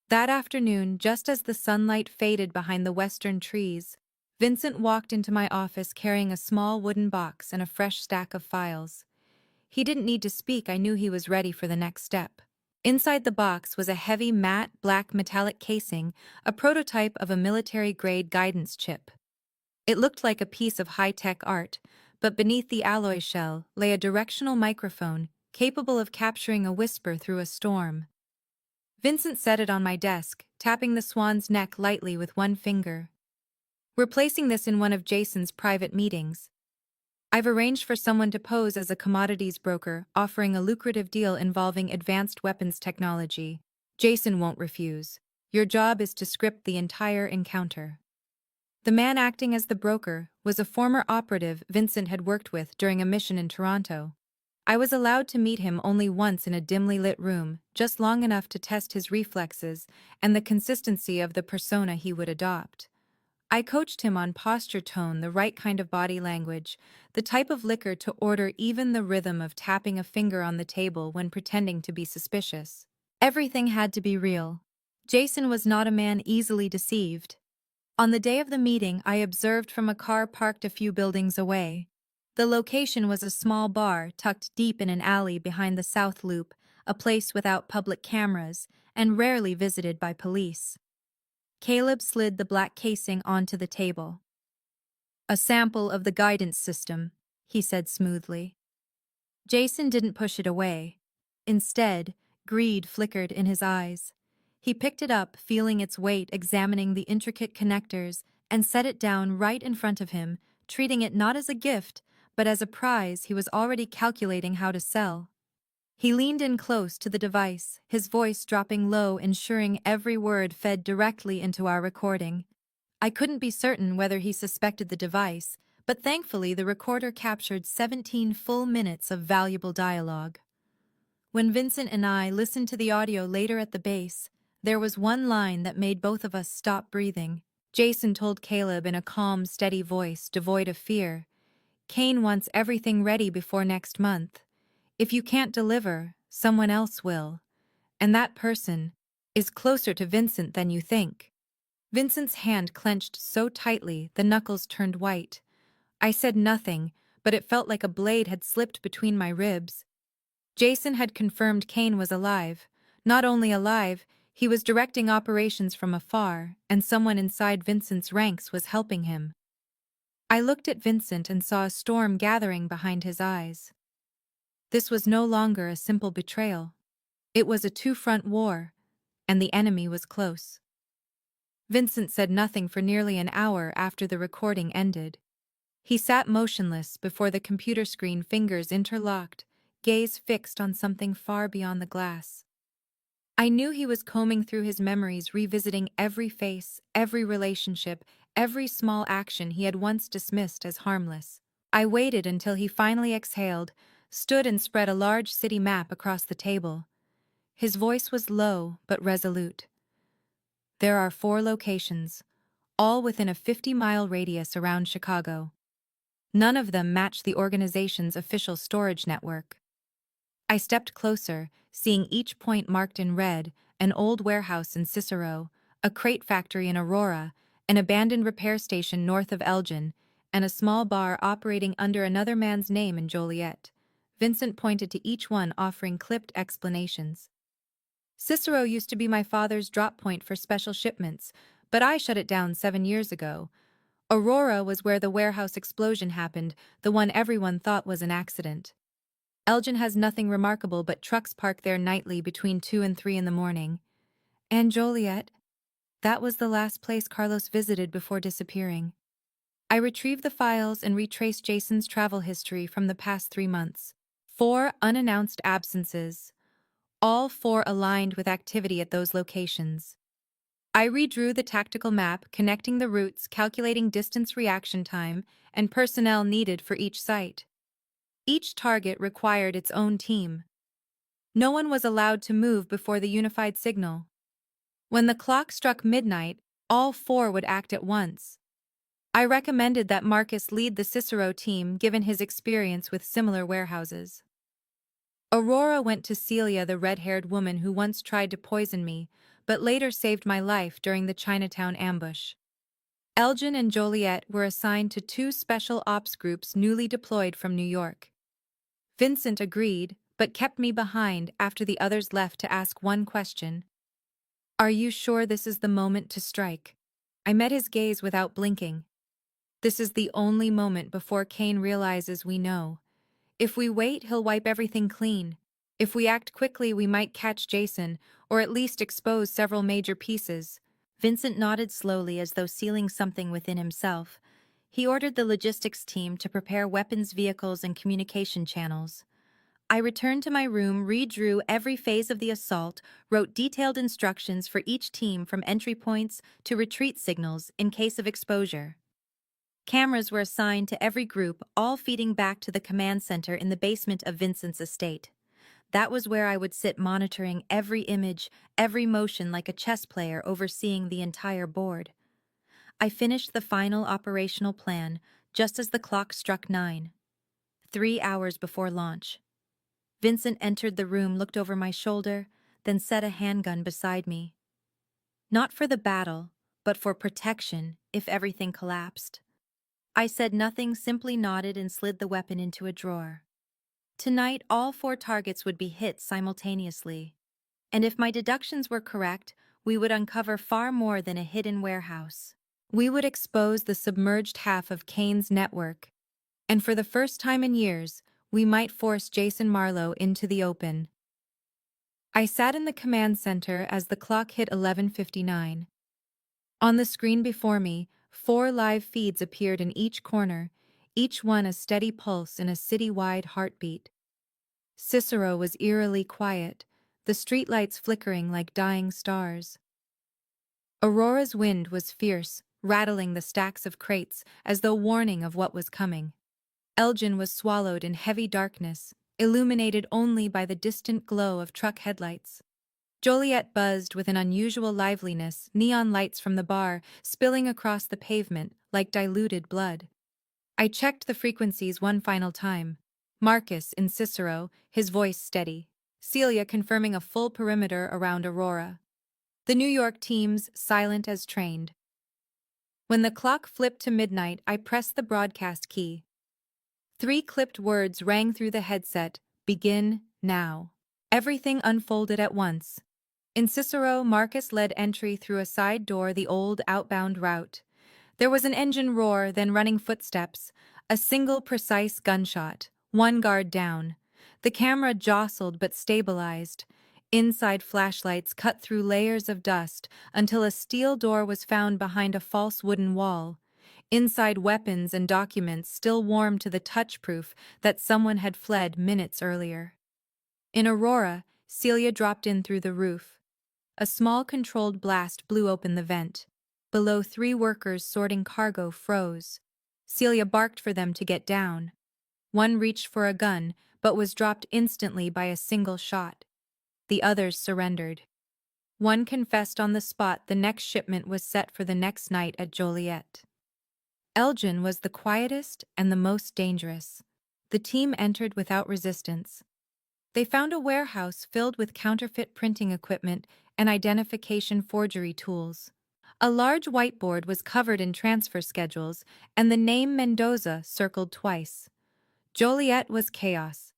That afternoon, just as the sunlight faded behind the western trees, Vincent walked into my office carrying a small wooden box and a fresh stack of files. He didn't need to speak. I knew he was ready for the next step. Inside the box was a heavy, matte, black metallic casing, a prototype of a military-grade guidance chip. It looked like a piece of high-tech art, but beneath the alloy shell lay a directional microphone capable of capturing a whisper through a storm. Vincent set it on my desk, tapping the swan's neck lightly with one finger. "We're placing this in one of Jason's private meetings. I've arranged for someone to pose as a commodities broker, offering a lucrative deal involving advanced weapons technology. Jason won't refuse. Your job is to script the entire encounter." The man acting as the broker was a former operative Vincent had worked with during a mission in Toronto. I was allowed to meet him only once in a dimly lit room, just long enough to test his reflexes and the consistency of the persona he would adopt. I coached him on posture tone, the right kind of body language, the type of liquor to order, even the rhythm of tapping a finger on the table when pretending to be suspicious. Everything had to be real. Jason was not a man easily deceived. On the day of the meeting, I observed from a car parked a few buildings away. The location was a small bar tucked deep in an alley behind the South Loop, a place without public cameras and rarely visited by police. Caleb slid the black casing onto the table. "A sample of the guidance system," he said smoothly. Jason didn't push it away. Instead, greed flickered in his eyes. He picked it up, feeling its weight, examining the intricate connectors, and set it down right in front of him, treating it not as a gift, but as a prize he was already calculating how to sell. He leaned in close to the device, his voice dropping low, ensuring every word fed directly into our recording. I couldn't be certain whether he suspected the device, but thankfully the recorder captured 17 full minutes of valuable dialogue. When Vincent and I listened to the audio later at the base, there was one line that made both of us stop breathing. Jason told Caleb in a calm, steady voice, devoid of fear, "Kane wants everything ready before next month. If you can't deliver, someone else will. And that person is closer to Vincent than you think." Vincent's hand clenched so tightly the knuckles turned white. I said nothing, but it felt like a blade had slipped between my ribs. Jason had confirmed Kane was alive. Not only alive, he was directing operations from afar, and someone inside Vincent's ranks was helping him. I looked at Vincent and saw a storm gathering behind his eyes. This was no longer a simple betrayal. It was a two-front war, and the enemy was close. Vincent said nothing for nearly an hour after the recording ended. He sat motionless before the computer screen, fingers interlocked, gaze fixed on something far beyond the glass. I knew he was combing through his memories, revisiting every face, every relationship, every small action he had once dismissed as harmless. I waited until he finally exhaled, stood and spread a large city map across the table. His voice was low but resolute. "There are 4 locations, all within a 50-mile radius around Chicago. None of them match the organization's official storage network." I stepped closer, seeing each point marked in red: an old warehouse in Cicero, a crate factory in Aurora, an abandoned repair station north of Elgin, and a small bar operating under another man's name in Joliet. Vincent pointed to each one, offering clipped explanations. "Cicero used to be my father's drop point for special shipments, but I shut it down 7 years ago. Aurora was where the warehouse explosion happened, the one everyone thought was an accident. Elgin has nothing remarkable, but trucks park there nightly between 2 and 3 in the morning. And Joliet? That was the last place Carlos visited before disappearing." I retrieved the files and retraced Jason's travel history from the past 3 months. 4 unannounced absences, all 4 aligned with activity at those locations. I redrew the tactical map, connecting the routes, calculating distance, reaction time, and personnel needed for each site. Each target required its own team. No one was allowed to move before the unified signal. When the clock struck midnight, all 4 would act at once. I recommended that Marcus lead the Cicero team, given his experience with similar warehouses. Aurora went to Celia, the red-haired woman who once tried to poison me, but later saved my life during the Chinatown ambush. Elgin and Joliet were assigned to 2 special ops groups newly deployed from New York. Vincent agreed, but kept me behind after the others left to ask one question. "Are you sure this is the moment to strike?" I met his gaze without blinking. "This is the only moment before Kane realizes we know. If we wait, he'll wipe everything clean. If we act quickly, we might catch Jason, or at least expose several major pieces." Vincent nodded slowly, as though sealing something within himself. He ordered the logistics team to prepare weapons, vehicles, and communication channels. I returned to my room, redrew every phase of the assault, wrote detailed instructions for each team, from entry points to retreat signals in case of exposure. Cameras were assigned to every group, all feeding back to the command center in the basement of Vincent's estate. That was where I would sit, monitoring every image, every motion, like a chess player overseeing the entire board. I finished the final operational plan just as the clock struck 9, 3 hours before launch. Vincent entered the room, looked over my shoulder, then set a handgun beside me. Not for the battle, but for protection if everything collapsed. I said nothing, simply nodded and slid the weapon into a drawer. Tonight, all 4 targets would be hit simultaneously. And if my deductions were correct, we would uncover far more than a hidden warehouse. We would expose the submerged half of Kane's network, and for the first time in years, we might force Jason Marlowe into the open. I sat in the command center as the clock hit 11:59. On the screen before me, 4 live feeds appeared in each corner, each one a steady pulse in a city-wide heartbeat. Cicero was eerily quiet, the streetlights flickering like dying stars. Aurora's wind was fierce, rattling the stacks of crates as though warning of what was coming. Elgin was swallowed in heavy darkness, illuminated only by the distant glow of truck headlights. Joliet buzzed with an unusual liveliness, neon lights from the bar spilling across the pavement like diluted blood. I checked the frequencies one final time. Marcus in Cicero, his voice steady. Celia confirming a full perimeter around Aurora. The New York teams silent as trained. When the clock flipped to midnight, I pressed the broadcast key. 3 clipped words rang through the headset, "Begin now." Everything unfolded at once. In Cicero, Marcus led entry through a side door, the old outbound route. There was an engine roar, then running footsteps, a single precise gunshot, 1 guard down. The camera jostled but stabilized. Inside flashlights cut through layers of dust until a steel door was found behind a false wooden wall. Inside, weapons and documents still warm to the touch, proof that someone had fled minutes earlier. In Aurora, Celia dropped in through the roof. A small controlled blast blew open the vent. Below, 3 workers sorting cargo froze. Celia barked for them to get down. One reached for a gun, but was dropped instantly by a single shot. The others surrendered. One confessed on the spot. The next shipment was set for the next night at Joliet. Elgin was the quietest and the most dangerous. The team entered without resistance. They found a warehouse filled with counterfeit printing equipment and identification forgery tools. A large whiteboard was covered in transfer schedules, and the name Mendoza circled twice. Joliet was chaos.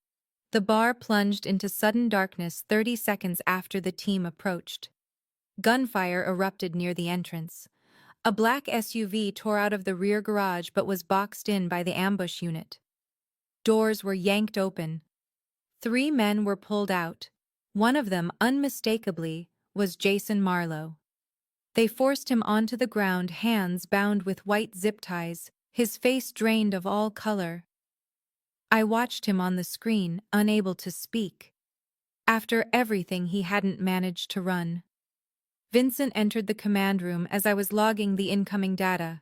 The bar plunged into sudden darkness 30 seconds after the team approached. Gunfire erupted near the entrance. A black SUV tore out of the rear garage but was boxed in by the ambush unit. Doors were yanked open. 3 men were pulled out. One of them, unmistakably, was Jason Marlowe. They forced him onto the ground, hands bound with white zip ties, his face drained of all color. I watched him on the screen, unable to speak. After everything, he hadn't managed to run. Vincent entered the command room as I was logging the incoming data.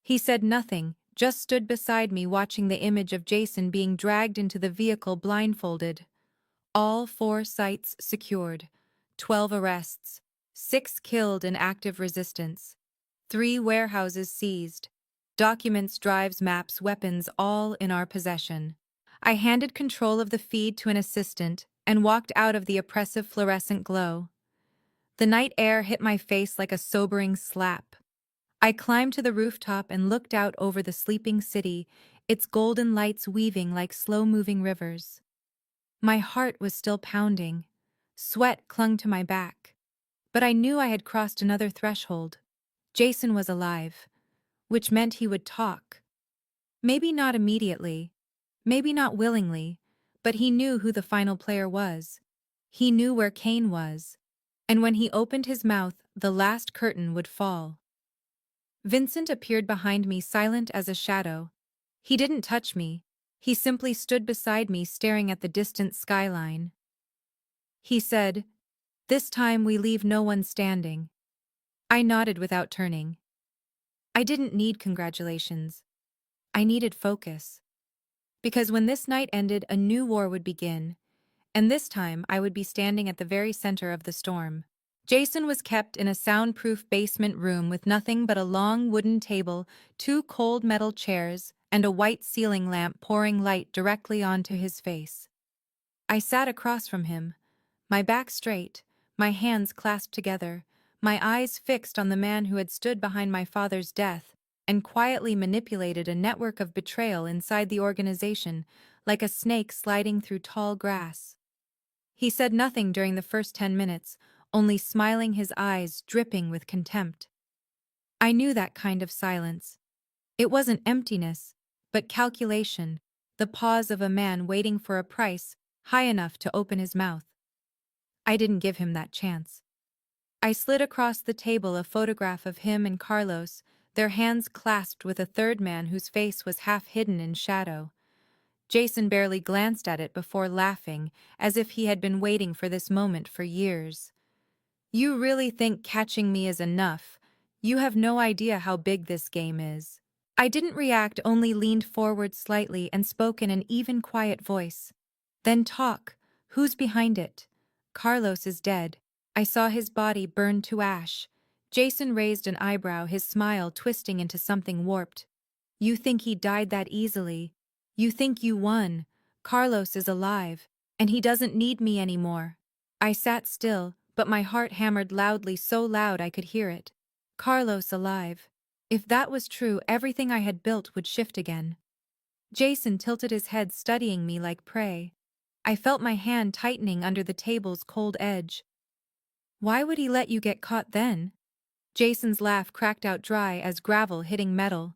He said nothing, just stood beside me watching the image of Jason being dragged into the vehicle blindfolded. All 4 sites secured, 12 arrests, 6 killed in active resistance, 3 warehouses seized, documents, drives, maps, weapons, all in our possession. I handed control of the feed to an assistant and walked out of the oppressive fluorescent glow. The night air hit my face like a sobering slap. I climbed to the rooftop and looked out over the sleeping city, its golden lights weaving like slow-moving rivers. My heart was still pounding. Sweat clung to my back. But I knew I had crossed another threshold. Jason was alive, which meant he would talk. Maybe not immediately, maybe not willingly, but he knew who the final player was. He knew where Kane was. And when he opened his mouth, the last curtain would fall. Vincent appeared behind me, silent as a shadow. He didn't touch me. He simply stood beside me, staring at the distant skyline. He said, "This time we leave no one standing." I nodded without turning. I didn't need congratulations. I needed focus. Because when this night ended, a new war would begin, and this time I would be standing at the very center of the storm. Jason was kept in a soundproof basement room with nothing but a long wooden table, two cold metal chairs, and a white ceiling lamp pouring light directly onto his face. I sat across from him, my back straight, my hands clasped together, my eyes fixed on the man who had stood behind my father's death and quietly manipulated a network of betrayal inside the organization, like a snake sliding through tall grass. He said nothing during the first 10 minutes, only smiling, his eyes dripping with contempt. I knew that kind of silence. It wasn't emptiness, but calculation, the pause of a man waiting for a price high enough to open his mouth. I didn't give him that chance. I slid across the table a photograph of him and Carlos, their hands clasped with a third man whose face was half hidden in shadow. Jason barely glanced at it before laughing, as if he had been waiting for this moment for years. You really think catching me is enough? You have no idea how big this game is. I didn't react, only leaned forward slightly and spoke in an even, quiet voice. Then talk. Who's behind it? Carlos is dead. I saw his body burn to ash. Jason raised an eyebrow, his smile twisting into something warped. You think he died that easily? You think you won? Carlos is alive, and he doesn't need me anymore. I sat still, but my heart hammered loudly, so loud I could hear it. Carlos alive. If that was true, everything I had built would shift again. Jason tilted his head, studying me like prey. I felt my hand tightening under the table's cold edge. Why would he let you get caught then? Jason's laugh cracked out dry as gravel hitting metal.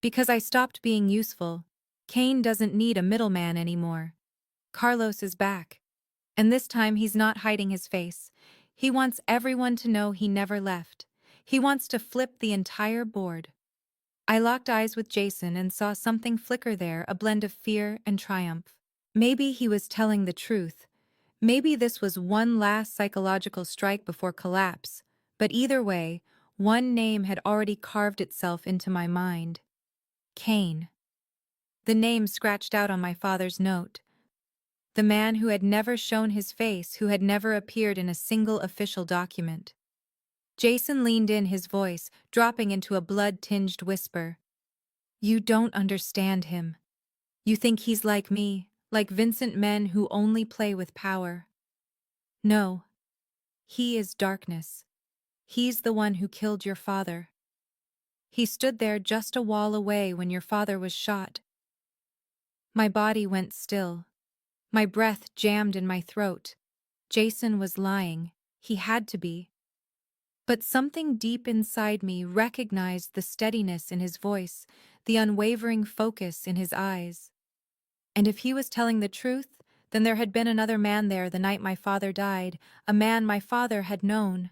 Because I stopped being useful. Kane doesn't need a middleman anymore. Carlos is back. And this time he's not hiding his face. He wants everyone to know he never left. He wants to flip the entire board. I locked eyes with Jason and saw something flicker there, a blend of fear and triumph. Maybe he was telling the truth. Maybe this was one last psychological strike before collapse. But either way, one name had already carved itself into my mind. Kane. The name scratched out on my father's note. The man who had never shown his face, who had never appeared in a single official document. Jason leaned in, his voice dropping into a blood-tinged whisper. You don't understand him. You think he's like me, like Vincent, men who only play with power. No. He is darkness. He's the one who killed your father. He stood there just a wall away when your father was shot. My body went still. My breath jammed in my throat. Jason was lying. He had to be. But something deep inside me recognized the steadiness in his voice, the unwavering focus in his eyes. And if he was telling the truth, then there had been another man there the night my father died, a man my father had known.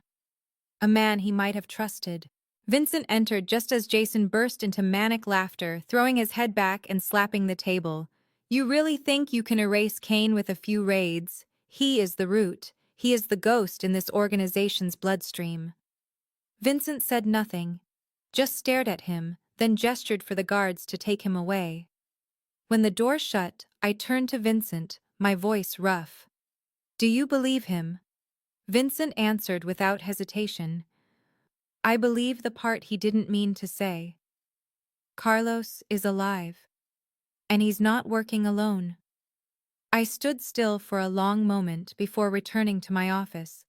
A man he might have trusted. Vincent entered just as Jason burst into manic laughter, throwing his head back and slapping the table. You really think you can erase Kane with a few raids? He is the root. He is the ghost in this organization's bloodstream. Vincent said nothing, just stared at him, then gestured for the guards to take him away. When the door shut, I turned to Vincent, my voice rough. Do you believe him? Vincent answered without hesitation. I believe the part he didn't mean to say. Carlos is alive. And he's not working alone. I stood still for a long moment before returning to my office.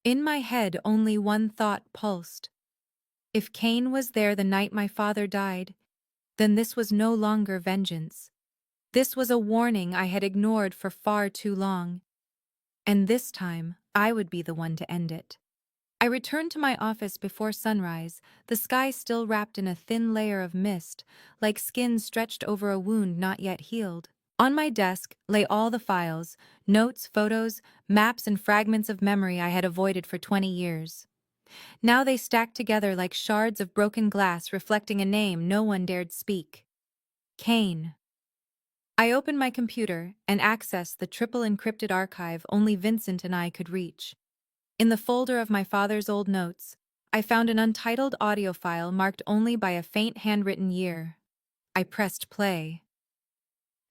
In my head, only one thought pulsed. If Kane was there the night my father died, then this was no longer vengeance. This was a warning I had ignored for far too long. And this time, I would be the one to end it. I returned to my office before sunrise, the sky still wrapped in a thin layer of mist, like skin stretched over a wound not yet healed. On my desk lay all the files, notes, photos, maps, and fragments of memory I had avoided for 20 years. Now they stacked together like shards of broken glass, reflecting a name no one dared speak. Kane. I opened my computer and accessed the triple encrypted archive only Vincent and I could reach. In the folder of my father's old notes, I found an untitled audio file marked only by a faint handwritten year. I pressed play.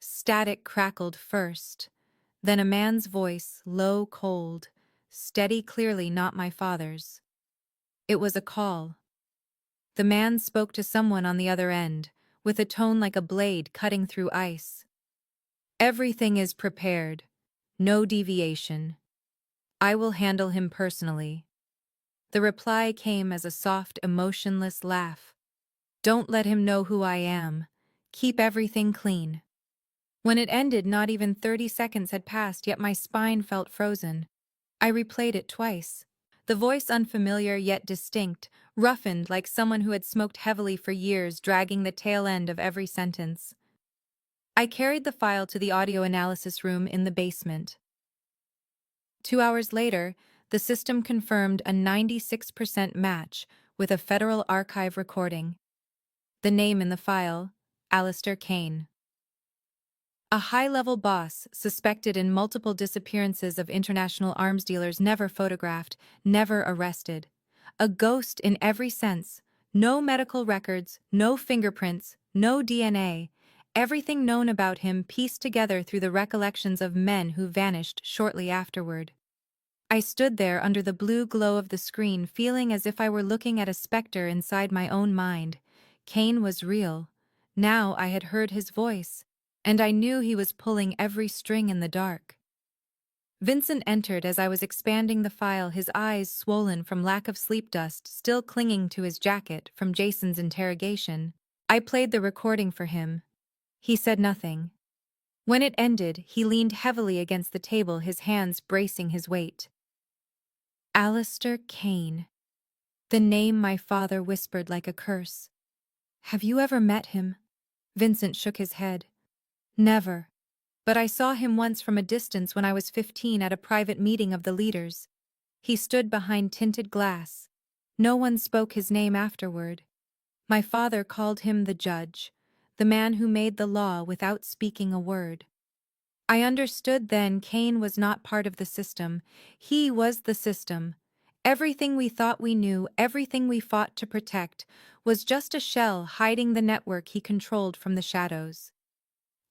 Static crackled first, then a man's voice, low, cold. steady, clearly not my father's. It was a call. The man spoke to someone on the other end, with a tone like a blade cutting through ice. Everything is prepared. No deviation. I will handle him personally. The reply came as a soft, emotionless laugh. Don't let him know who I am. Keep everything clean. When it ended, not even 30 seconds had passed, yet my spine felt frozen. I replayed it twice. The voice unfamiliar yet distinct, roughened like someone who had smoked heavily for years, dragging the tail end of every sentence. I carried the file to the audio analysis room in the basement. 2 hours later, the system confirmed a 96% match with a Federal Archive recording. The name in the file, Alistair Kane. A high-level boss suspected in multiple disappearances of international arms dealers, never photographed, never arrested. A ghost in every sense. No medical records, no fingerprints, no DNA. Everything known about him pieced together through the recollections of men who vanished shortly afterward. I stood there under the blue glow of the screen, feeling as if I were looking at a specter inside my own mind. Kane was real. Now I had heard his voice, and I knew he was pulling every string in the dark. Vincent entered as I was expanding the file, his eyes swollen from lack of sleep, dust still clinging to his jacket from Jason's interrogation. I played the recording for him. He said nothing. When it ended, he leaned heavily against the table, his hands bracing his weight. Alistair Kane. The name my father whispered like a curse. Have you ever met him? Vincent shook his head. Never. But I saw him once from a distance when I was 15 at a private meeting of the leaders. He stood behind tinted glass. No one spoke his name afterward. My father called him the judge, the man who made the law without speaking a word. I understood then Kane was not part of the system. He was the system. Everything we thought we knew, everything we fought to protect, was just a shell hiding the network he controlled from the shadows.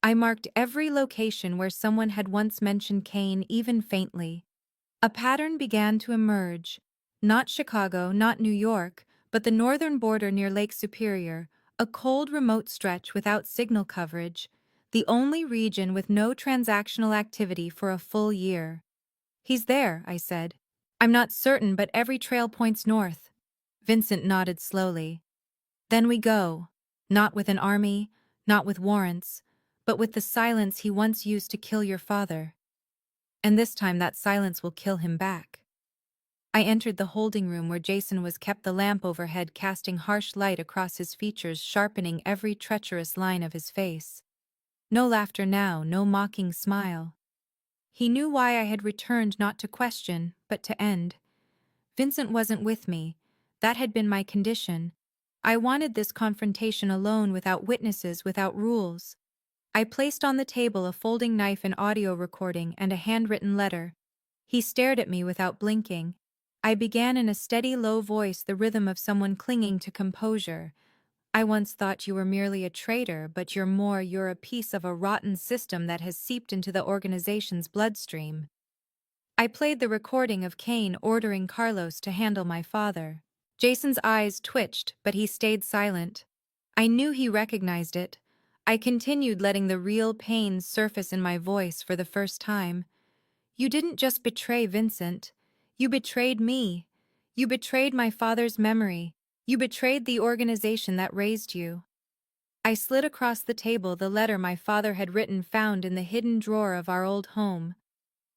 I marked every location where someone had once mentioned Kane, even faintly. A pattern began to emerge. Not Chicago, not New York, but the northern border near Lake Superior, a cold, remote stretch without signal coverage, the only region with no transactional activity for a full year. He's there, I said. I'm not certain, but every trail points north. Vincent nodded slowly. Then we go. Not with an army, not with warrants, but with the silence he once used to kill your father. And this time that silence will kill him back. I entered the holding room where Jason was kept, the lamp overhead casting harsh light across his features, sharpening every treacherous line of his face. No laughter now, no mocking smile. He knew why I had returned, not to question, but to end. Vincent wasn't with me. That had been my condition. I wanted this confrontation alone, without witnesses, without rules. I placed on the table a folding knife, an audio recording, and a handwritten letter. He stared at me without blinking. I began in a steady, low voice, the rhythm of someone clinging to composure. I once thought you were merely a traitor, but you're more. You're a piece of a rotten system that has seeped into the organization's bloodstream. I played the recording of Kane ordering Carlos to handle my father. Jason's eyes twitched, but he stayed silent. I knew he recognized it. I continued, letting the real pain surface in my voice for the first time. You didn't just betray Vincent. You betrayed me. You betrayed my father's memory. You betrayed the organization that raised you. I slid across the table the letter my father had written, found in the hidden drawer of our old home.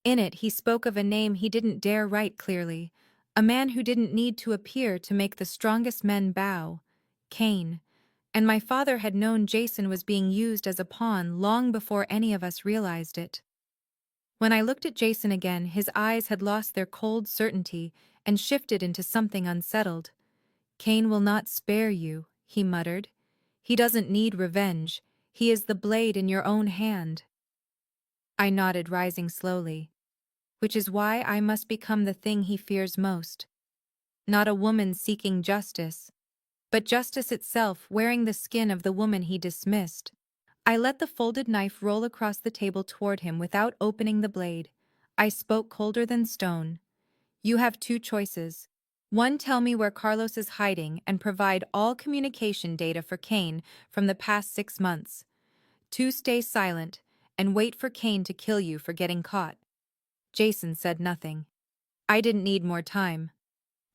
In it, he spoke of a name he didn't dare write clearly, a man who didn't need to appear to make the strongest men bow. Kane. And my father had known Jason was being used as a pawn long before any of us realized it. When I looked at Jason again, his eyes had lost their cold certainty and shifted into something unsettled. Kane will not spare you, he muttered. He doesn't need revenge. He is the blade in your own hand. I nodded, rising slowly. Which is why I must become the thing he fears most. Not a woman seeking justice, but justice itself, wearing the skin of the woman he dismissed. I let the folded knife roll across the table toward him without opening the blade. I spoke colder than stone. You have two choices. One, tell me where Carlos is hiding and provide all communication data for Kane from the past 6 months. Two, stay silent and wait for Kane to kill you for getting caught. Jason said nothing. I didn't need more time.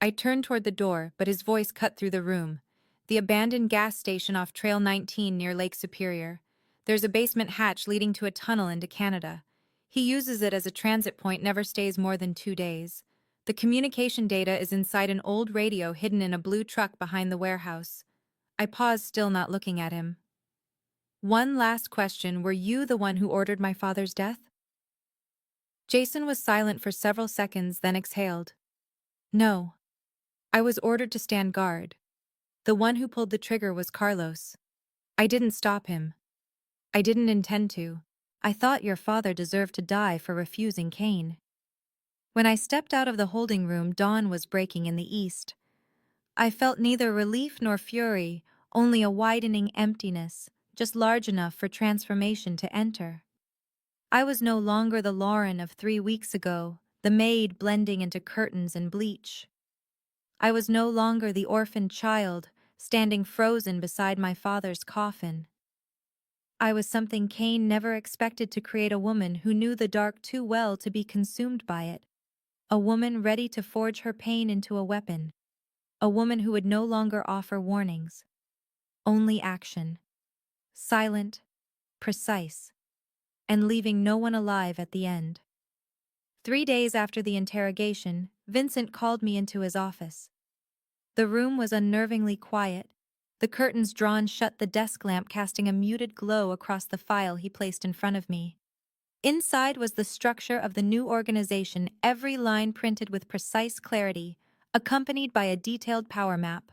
I turned toward the door, but his voice cut through the room. The abandoned gas station off Trail 19 near Lake Superior. There's a basement hatch leading to a tunnel into Canada. He uses it as a transit point, never stays more than 2 days. The communication data is inside an old radio hidden in a blue truck behind the warehouse. I paused, still not looking at him. One last question, were you the one who ordered my father's death? Jason was silent for several seconds, then exhaled. No. I was ordered to stand guard. The one who pulled the trigger was Carlos. I didn't stop him. I didn't intend to. I thought your father deserved to die for refusing Kane. When I stepped out of the holding room, dawn was breaking in the east. I felt neither relief nor fury, only a widening emptiness, just large enough for transformation to enter. I was no longer the Lauren of 3 weeks ago, the maid blending into curtains and bleach. I was no longer the orphaned child, standing frozen beside my father's coffin. I was something Kane never expected to create, a woman who knew the dark too well to be consumed by it. A woman ready to forge her pain into a weapon. A woman who would no longer offer warnings. Only action. Silent, precise, and leaving no one alive at the end. 3 days after the interrogation, Vincent called me into his office. The room was unnervingly quiet, the curtains drawn shut, the desk lamp casting a muted glow across the file he placed in front of me. Inside was the structure of the new organization, every line printed with precise clarity, accompanied by a detailed power map.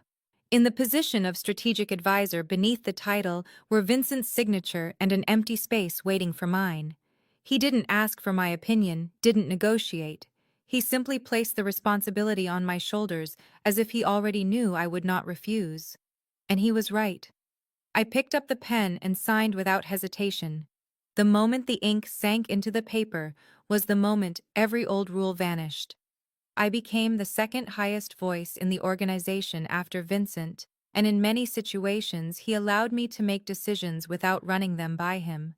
In the position of strategic advisor beneath the title were Vincent's signature and an empty space waiting for mine. He didn't ask for my opinion, didn't negotiate. He simply placed the responsibility on my shoulders as if he already knew I would not refuse. And he was right. I picked up the pen and signed without hesitation. The moment the ink sank into the paper was the moment every old rule vanished. I became the second highest voice in the organization after Vincent, and in many situations he allowed me to make decisions without running them by him.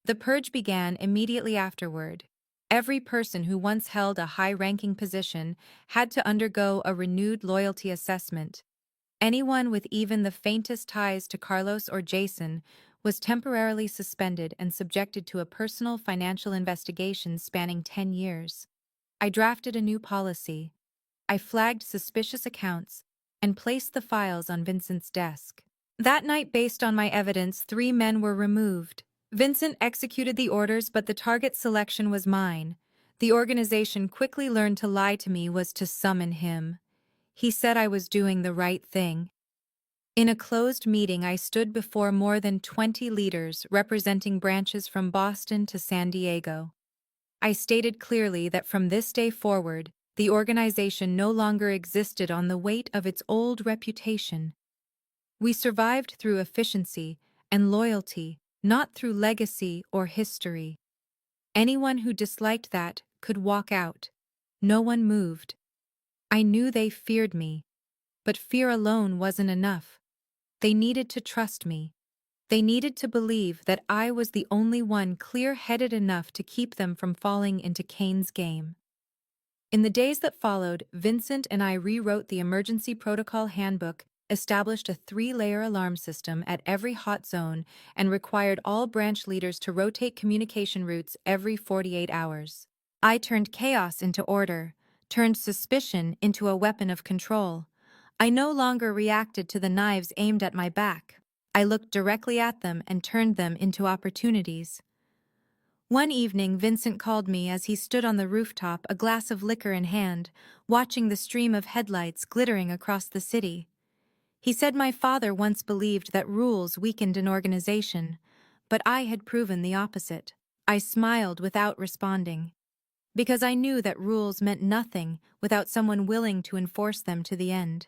The purge began immediately afterward. Every person who once held a high-ranking position had to undergo a renewed loyalty assessment. Anyone with even the faintest ties to Carlos or Jason was temporarily suspended and subjected to a personal financial investigation spanning 10 years. I drafted a new policy. I flagged suspicious accounts and placed the files on Vincent's desk. That night, based on my evidence, 3 men were removed. Vincent executed the orders, but the target selection was mine. The organization quickly learned to lie to me was to summon him. He said I was doing the right thing. In a closed meeting, I stood before more than 20 leaders representing branches from Boston to San Diego. I stated clearly that from this day forward, the organization no longer existed on the weight of its old reputation. We survived through efficiency and loyalty, not through legacy or history. Anyone who disliked that could walk out. No one moved. I knew they feared me, but fear alone wasn't enough. They needed to trust me. They needed to believe that I was the only one clear-headed enough to keep them from falling into Kane's game. In the days that followed, Vincent and I rewrote the emergency protocol handbook, established a 3-layer alarm system at every hot zone, and required all branch leaders to rotate communication routes every 48 hours. I turned chaos into order, turned suspicion into a weapon of control. I no longer reacted to the knives aimed at my back. I looked directly at them and turned them into opportunities. One evening, Vincent called me as he stood on the rooftop, a glass of liquor in hand, watching the stream of headlights glittering across the city. He said my father once believed that rules weakened an organization, but I had proven the opposite. I smiled without responding, because I knew that rules meant nothing without someone willing to enforce them to the end.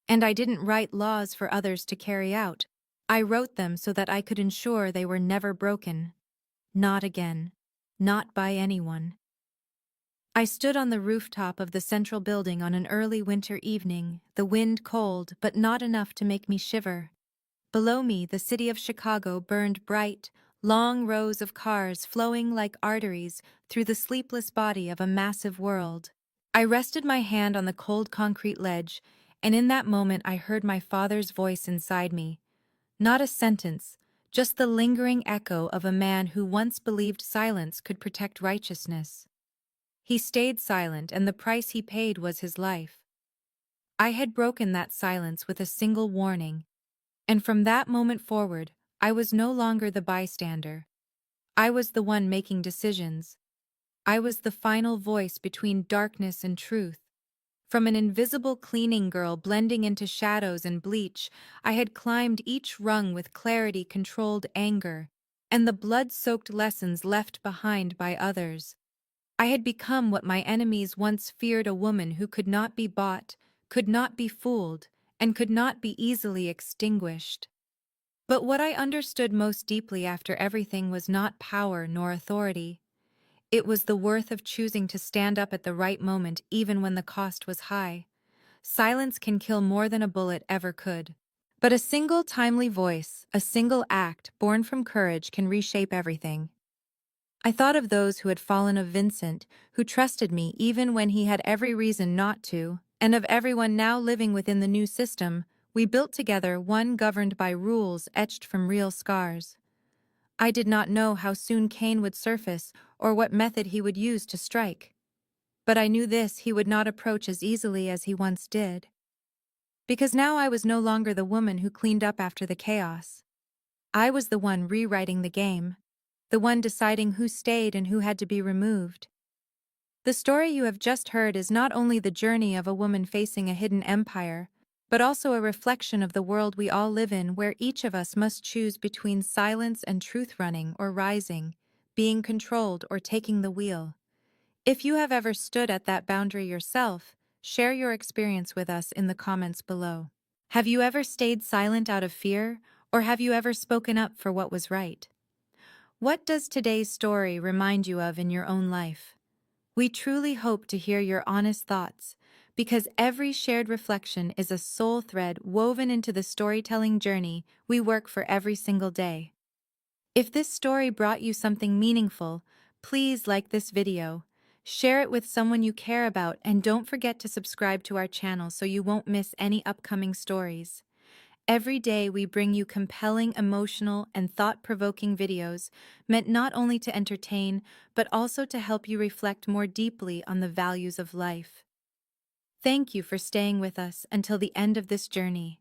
And I didn't write laws for others to carry out. I wrote them so that I could ensure they were never broken. Not again. Not by anyone. I stood on the rooftop of the central building on an early winter evening, the wind cold but not enough to make me shiver. Below me, the city of Chicago burned bright, long rows of cars flowing like arteries through the sleepless body of a massive world. I rested my hand on the cold concrete ledge, and in that moment I heard my father's voice inside me. Not a sentence, just the lingering echo of a man who once believed silence could protect righteousness. He stayed silent, and the price he paid was his life. I had broken that silence with a single warning, and from that moment forward, I was no longer the bystander. I was the one making decisions. I was the final voice between darkness and truth. From an invisible cleaning girl blending into shadows and bleach, I had climbed each rung with clarity, controlled anger, and the blood-soaked lessons left behind by others. I had become what my enemies once feared, a woman who could not be bought, could not be fooled, and could not be easily extinguished. But what I understood most deeply after everything was not power nor authority. It was the worth of choosing to stand up at the right moment even when the cost was high. Silence can kill more than a bullet ever could. But a single timely voice, a single act born from courage can reshape everything. I thought of those who had fallen, of Vincent, who trusted me even when he had every reason not to, and of everyone now living within the new system we built together, one governed by rules etched from real scars. I did not know how soon Cain would surface or what method he would use to strike. But I knew this: he would not approach as easily as he once did. Because now I was no longer the woman who cleaned up after the chaos. I was the one rewriting the game, the one deciding who stayed and who had to be removed. The story you have just heard is not only the journey of a woman facing a hidden empire, but also a reflection of the world we all live in, where each of us must choose between silence and truth, running or rising, being controlled or taking the wheel. If you have ever stood at that boundary yourself, share your experience with us in the comments below. Have you ever stayed silent out of fear, or have you ever spoken up for what was right? What does today's story remind you of in your own life? We truly hope to hear your honest thoughts, because every shared reflection is a soul thread woven into the storytelling journey we work for every single day. If this story brought you something meaningful, please like this video, share it with someone you care about, and don't forget to subscribe to our channel so you won't miss any upcoming stories. Every day we bring you compelling, emotional, and thought-provoking videos meant not only to entertain, but also to help you reflect more deeply on the values of life. Thank you for staying with us until the end of this journey.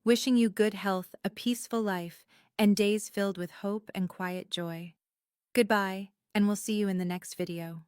Wishing you good health, a peaceful life, and days filled with hope and quiet joy. Goodbye, and we'll see you in the next video.